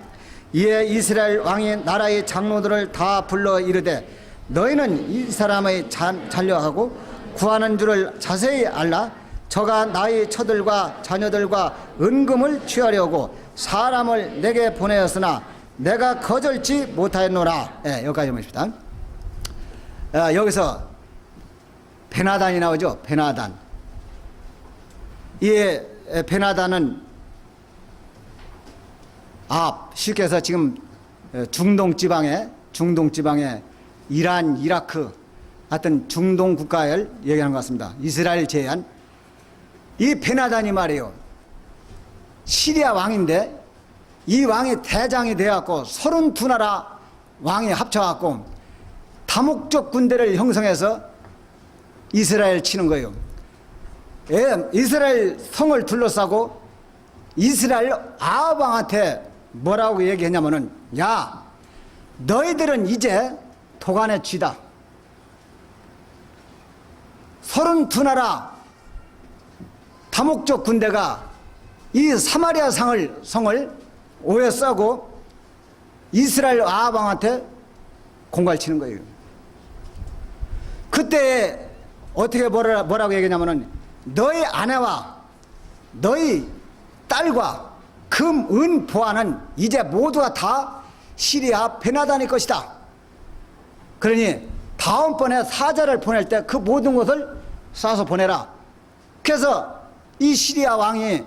이에 이스라엘 왕이 나라의 장로들을 다 불러 이르되 너희는 이 사람의 잔류하고 구하는 줄을 자세히 알라. 저가 나의 처들과 자녀들과 은금을 취하려고 사람을 내게 보내었으나 내가 거절치 못하였노라. 여기까지 보십시다. 여기서 베나단이 나오죠. 베나단. 이 베나다는 쉽게 해서 지금 중동 지방에 이란, 이라크 하여튼 중동 국가를 얘기하는 것 같습니다. 이스라엘 제외한 이 베나단이 말이에요. 시리아 왕인데 이 왕이 대장이 되어갖고 32나라 왕이 합쳐갖고 다목적 군대를 형성해서 이스라엘 치는 거예요. 이스라엘 성을 둘러싸고 이스라엘 아합 왕한테 뭐라고 얘기했냐면은, 야, 너희들은 이제 도간의 쥐다. 32나라 다목적 군대가 이 사마리아 성을 오해싸고 이스라엘 아합 왕한테 공갈 치는 거예요. 그때 어떻게 뭐라고 얘기했냐면은, 너희 아내와 너희 딸과 금, 은, 보화는 이제 모두가 다 시리아 베나단의 것이다. 그러니 다음번에 사자를 보낼 때 그 모든 것을 싸서 보내라. 그래서 이 시리아 왕이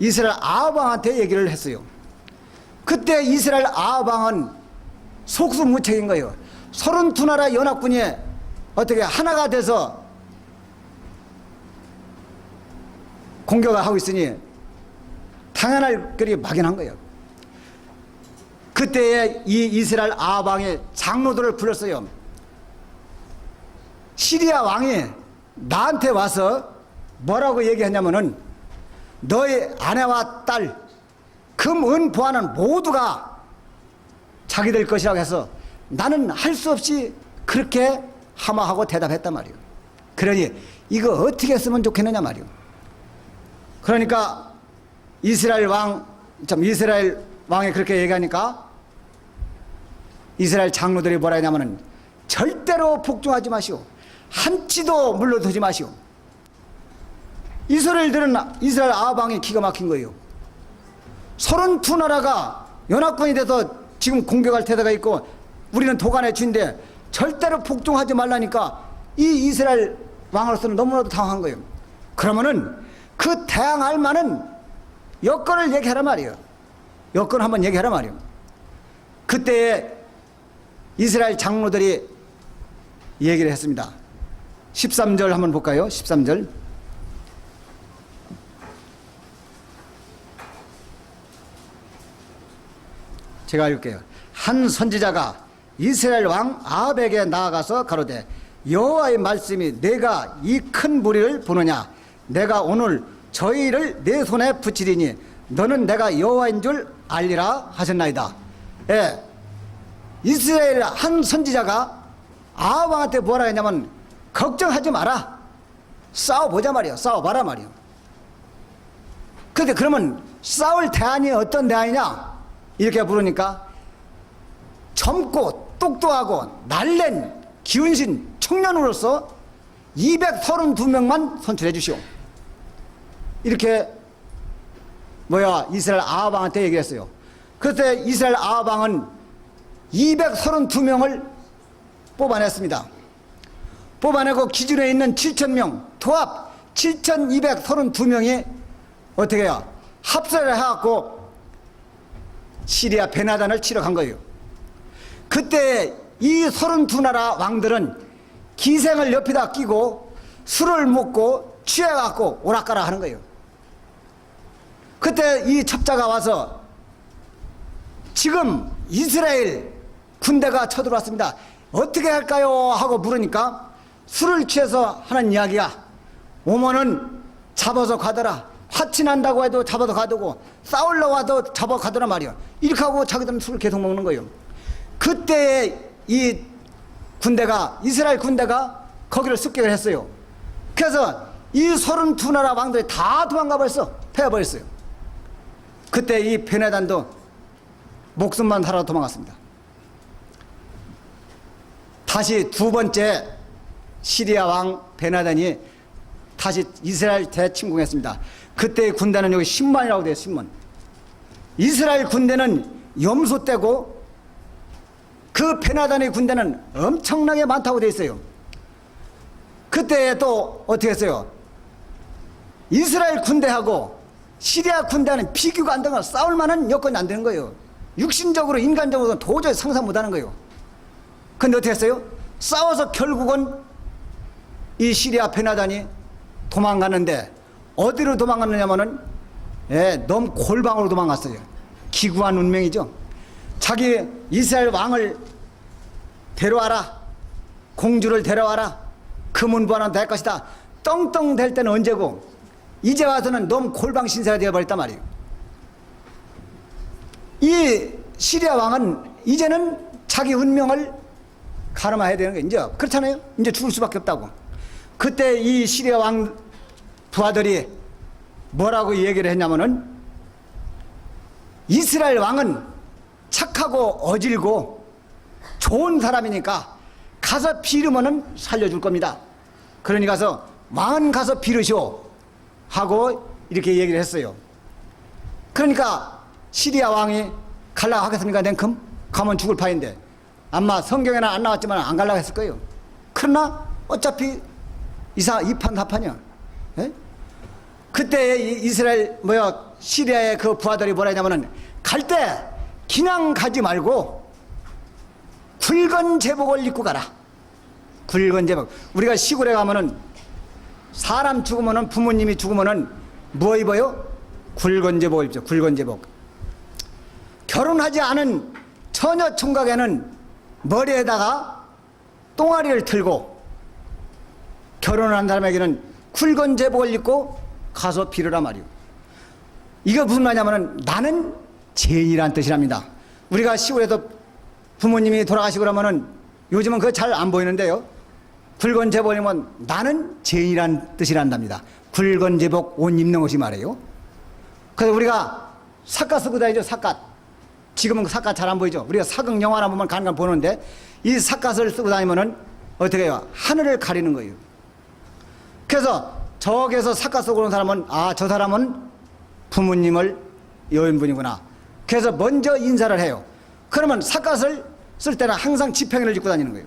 이스라엘 아합 왕한테 얘기를 했어요. 그때 이스라엘 아합 왕은 속수무책인 거예요. 32나라 연합군이 어떻게 하나가 돼서 공격을 하고 있으니 당연할 거리 막연한 거예요. 그때에 이 이스라엘 아합 왕의 장로들을 불렀어요. 시리아 왕이 나한테 와서 뭐라고 얘기했냐면은, 너의 아내와 딸, 금, 은, 보화는 모두가 자기들 것이라고 해서 나는 할 수 없이 그렇게 하마하고 대답했단 말이에요. 그러니 이거 어떻게 했으면 좋겠느냐 말이에요. 그러니까 이스라엘 왕이 그렇게 얘기하니까 이스라엘 장로들이 뭐라 했냐면은, 절대로 복종하지 마시오. 한치도 물러두지 마시오. 이 소리를 들은 이스라엘 아합 왕이 기가 막힌 거예요. 32나라가 연합군이 돼서 지금 공격할 태도가 있고 우리는 도간의 쥐인데 절대로 복종하지 말라니까 이 이스라엘 왕으로서는 너무나도 당황한 거예요. 그러면은 그 대항할 만한 여건을 얘기하란 말이에요. 여건 한번 얘기하란 말이에요. 그때 이스라엘 장로들이 얘기를 했습니다. 13절 한번 볼까요? 13절. 제가 읽을게요. 한 선지자가 이스라엘 왕 아합에게 나아가서 가로되, 여호와의 말씀이 내가 이 큰 무리를 보느냐? 내가 오늘 저희를 내 손에 붙이리니 너는 내가 여호와인 줄 알리라 하셨나이다. 예, 이스라엘 한 선지자가 아합 왕한테 뭐라 했냐면, 걱정하지 마라. 싸워보자 말이야. 싸워봐라 말이야. 근데 그러면 싸울 대안이 어떤 대안이냐? 이렇게 부르니까 젊고 똑똑하고 날랜 기운신 청년으로서 232명만 선출해 주시오. 이렇게 이스라엘 아합 왕한테 얘기했어요. 그때 이스라엘 아합 왕은 232명을 뽑아냈습니다. 뽑아내고 기준에 있는 7,000명, 도합 7,232명이 어떻게 해요? 합세를 해갖고 시리아 베나단을 치러 간 거예요. 그때 이 32나라 왕들은 기생을 옆에다 끼고 술을 먹고 취해갖고 오락가락 하는 거예요. 그때 이 첩자가 와서 지금 이스라엘 군대가 쳐들어왔습니다. 어떻게 할까요? 하고 물으니까 술을 취해서 하는 이야기야. 오면은 잡아서 가더라. 화친한다고 해도 잡아서 가두고 싸우려고 와도 잡아 가더라 말이야. 이렇게 하고 자기들은 술을 계속 먹는 거예요. 그때 이 군대가, 이스라엘 군대가 거기를 습격을 했어요. 그래서 이 32나라 왕들이 다 도망가 버렸어. 패해버렸어요. 그때 이 베나단도 목숨만 살아 도망갔습니다. 다시 두 번째 시리아 왕 베나단이 다시 이스라엘 대침공했습니다. 그때의 군대는 여기 10만이라고 돼요. 10만. 이스라엘 군대는 염소 떼고 그 베나단의 군대는 엄청나게 많다고 돼 있어요. 그때 또 어떻게 했어요? 이스라엘 군대하고 시리아 군대는 비교가 안 되고 싸울 만한 여건이 안 되는 거예요. 육신적으로 인간적으로 도저히 상상 못하는 거예요. 근데 어떻게 했어요? 싸워서 결국은 이 시리아 베나단이 도망가는데 어디로 도망갔느냐면은 너무 골방으로 도망갔어요. 기구한 운명이죠. 자기 이스라엘 왕을 데려와라, 공주를 데려와라, 금은부하는 될 것이다. 떵떵 될 때는 언제고 이제 와서는 너무 골방 신세가 되어버렸단 말이에요. 이 시리아 왕은 이제는 자기 운명을 가늠해야 되는 거예요. 이제 그렇잖아요. 이제 죽을 수밖에 없다고. 그때 이 시리아 왕 부하들이 뭐라고 얘기를 했냐면은 이스라엘 왕은 착하고 어질고 좋은 사람이니까 가서 빌으면은 살려줄 겁니다. 그러니 가서 왕은 가서 빌으시오 하고 이렇게 얘기를 했어요. 그러니까 시리아 왕이 갈라고 하겠습니까? 냉큼 가면 죽을 판인데 아마 성경에는 안 나왔지만 안 갈라고 했을 거예요. 그러나 어차피 이판사판이야. 그때 이스라엘 시리아의 그 부하들이 뭐라 했냐면은 갈 때 그냥 가지 말고 굵은 제복을 입고 가라. 굵은 제복. 우리가 시골에 가면은 사람 죽으면은 부모님이 죽으면은 뭐 입어요? 굵은 제복 입죠. 굵은 제복. 결혼하지 않은 처녀 총각에는 머리에다가 똥아리를 틀고 결혼한 사람에게는 굵은 제복을 입고 가서 빌으라 말이요. 이거 무슨 말이냐면은 나는 죄인이란 뜻이랍니다. 우리가 시골에도 부모님이 돌아가시고 그러면은 요즘은 그거 잘 안 보이는데요. 굵은 제복이면 나는 죄인이란 뜻이란답니다. 굵은 제복 옷 입는 것이 말이에요. 그래서 우리가 삿갓 쓰고 다니죠. 삿갓. 지금은 삿갓 잘 안 보이죠. 우리가 사극 영화나 보면 간간 보는데 이 삿갓을 쓰고 다니면은 어떻게 해요? 하늘을 가리는 거예요. 그래서 저기에서 삿갓 쓰고 오는 사람은 저 사람은 부모님을 여인분이구나. 그래서 먼저 인사를 해요. 그러면 삿갓을 쓸 때는 항상 지팽이를 짚고 다니는 거예요.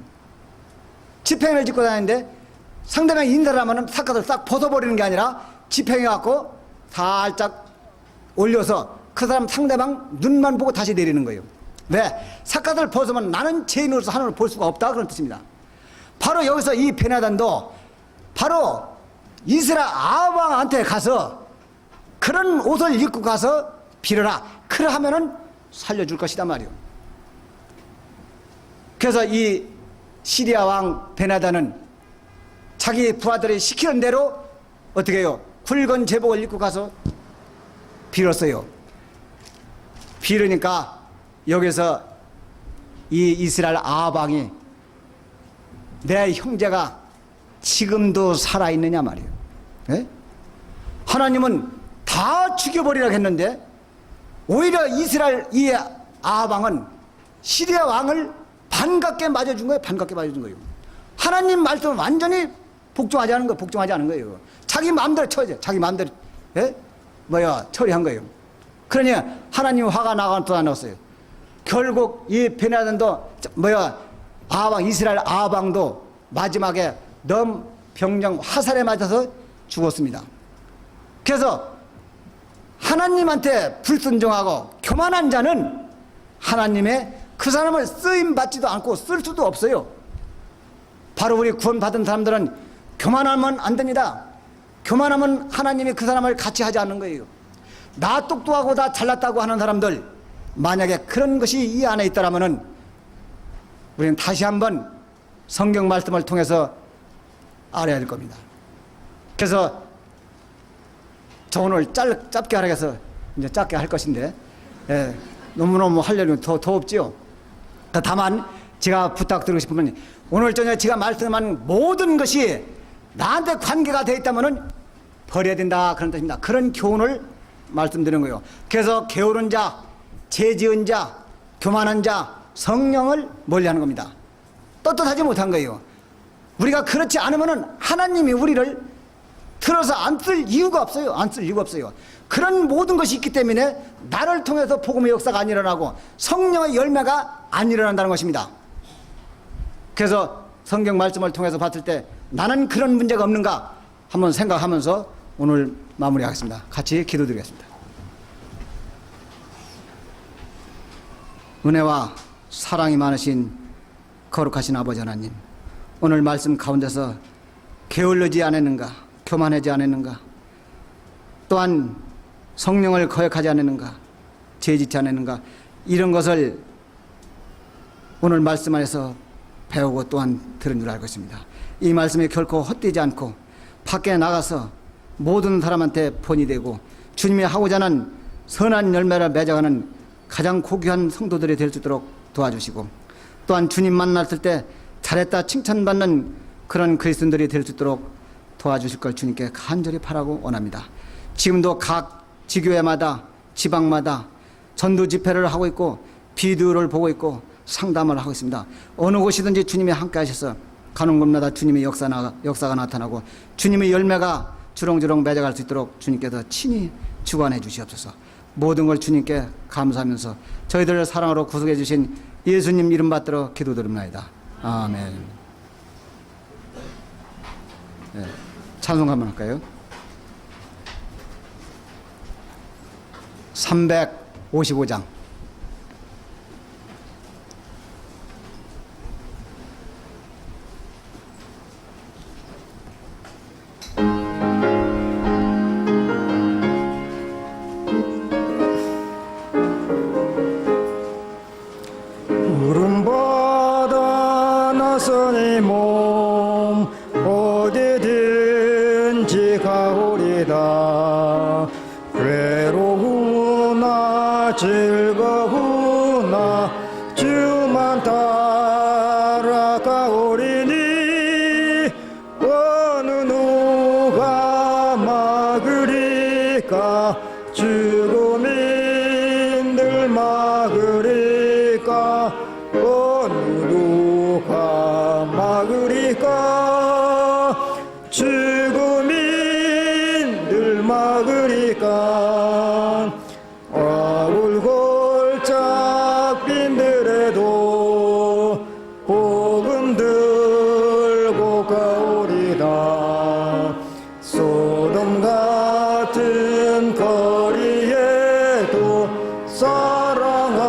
지팽이를 짚고 다니는데 상대방이 인사를 하면은 삿갓을 싹 벗어버리는 게 아니라 지팽이 갖고 살짝 올려서 그 사람 상대방 눈만 보고 다시 내리는 거예요. 왜? 삿갓을 벗으면 나는 죄인으로서 하늘을 볼 수가 없다 그런 뜻입니다. 바로 여기서 이 베나단도 바로 이스라엘 아합왕한테 가서 그런 옷을 입고 가서 빌어라. 그러하면은 살려줄 것이다 말이요. 그래서 이 시리아 왕 베나단은 자기 부하들이 시키는 대로 어떻게 해요? 굵은 제복을 입고 가서 빌었어요. 빌으니까 여기서 이 이스라엘 아합왕이 내 형제가 지금도 살아있느냐 말이에요. 네? 하나님은 다 죽여버리라고 했는데 오히려 이스라엘 이 아합왕은 시리아 왕을 반갑게 맞아준 거예요. 반갑게 맞아준 거예요. 하나님 말씀을 완전히 복종하지 않은 거예요. 복종하지 않은 거예요. 자기 마음대로 처리해. 자기 마음대로 처리한 거예요. 그러니 하나님 화가 나가 또 나왔어요. 결국 이 베나단도 아합왕 이스라엘 아합왕도 마지막에 넘 병정 화살에 맞아서 죽었습니다. 그래서 하나님한테 불순종하고 교만한 자는 하나님의 그 사람을 쓰임 받지도 않고 쓸 수도 없어요. 바로 우리 구원받은 사람들은 교만하면 안 됩니다. 교만하면 하나님이 그 사람을 같이 하지 않는 거예요. 나 똑똑하고 나 잘났다고 하는 사람들 만약에 그런 것이 이 안에 있더라면은 우리는 다시 한번 성경 말씀을 통해서 알아야 될 겁니다. 그래서 저 오늘 짧게 하라고 해서 이제 짧게 할 것인데 너무너무 하려면 더 없지요. 다만 제가 부탁드리고 싶은 건 오늘 저녁에 제가 말씀한 모든 것이 나한테 관계가 되어 있다면은 버려야 된다 그런 뜻입니다. 그런 교훈을 말씀드리는 거예요. 그래서 게으른 자, 죄지은 자, 교만한 자, 성령을 멀리하는 겁니다. 떳떳하지 못한 거예요. 우리가 그렇지 않으면은 하나님이 우리를 틀어서 안 쓸 이유가 없어요. 안 쓸 이유가 없어요. 그런 모든 것이 있기 때문에 나를 통해서 복음의 역사가 안 일어나고 성령의 열매가 안 일어난다는 것입니다. 그래서 성경 말씀을 통해서 봤을 때 나는 그런 문제가 없는가 한번 생각하면서 오늘 마무리하겠습니다. 같이 기도드리겠습니다. 은혜와 사랑이 많으신 거룩하신 아버지 하나님, 오늘 말씀 가운데서 게을르지 않았는가, 교만하지 않았는가, 또한 성령을 거역하지 않았는가, 죄짓지 않았는가, 이런 것을 오늘 말씀 안에서 배우고 또한 들은 줄 알고 있습니다. 이 말씀이 결코 헛되지 않고 밖에 나가서 모든 사람한테 본이 되고 주님이 하고자 하는 선한 열매를 맺어가는 가장 고귀한 성도들이 될 수 있도록 도와주시고, 또한 주님 만났을 때 잘했다 칭찬받는 그런 그리스도인들이 될 수 있도록 도와주실 걸 주님께 간절히 바라고 원합니다. 지금도 각 지교회마다 지방마다 전도 집회를 하고 있고 비디오를 보고 있고 상담을 하고 있습니다. 어느 곳이든지 주님이 함께 하셔서 가는 곳마다 주님의 역사가 나타나고 주님의 열매가 주렁주렁 맺어갈 수 있도록 주님께서 친히 주관해 주시옵소서. 모든 걸 주님께 감사하면서 저희들을 사랑으로 구속해 주신 예수님 이름 받들어 기도드립니다. 아멘. 네, 찬송 한번 할까요? 355장. 구름보다 나선의 몸 어디든지 가오리다. 괴로우나 즐거우나 주만 따라가오리니 어느 누가 막으리까. 죽음인들 막으리까. 어느 누가 막으리까. 죽음인들 막으리까. 아울골짝 빈들에도 복음 들고 가오리다. 소돔 같은 거리에도 사랑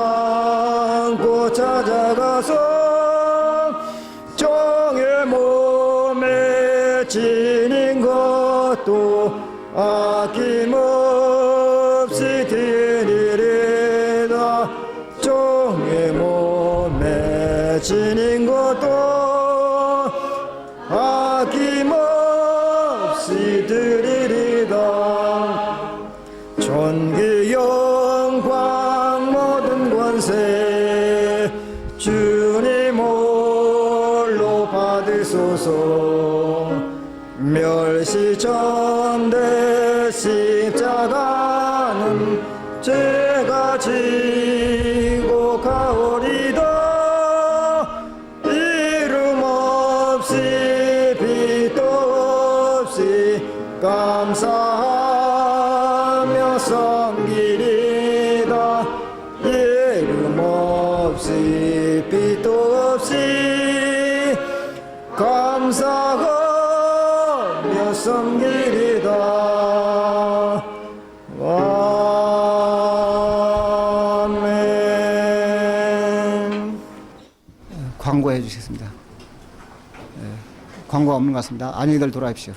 안고 찾아가서 정의 몸에 지닌 것도 아낌없이 드리리다. 정의 몸에 지닌 것도 아낌없이 드리리다. 존귀 영광 모든 권세 주님 홀로 받으소서. 멸시전대 십자가는 제가 지고 가오리다. 이름 없이 빛도 없이 감사하며 섬기리다. 이름 없이 빛도 없이 감사하며 섬기리다. 아멘. 광고해 주시겠습니다. 광고가 없는 것 같습니다. 안녕히들 돌아오십시오.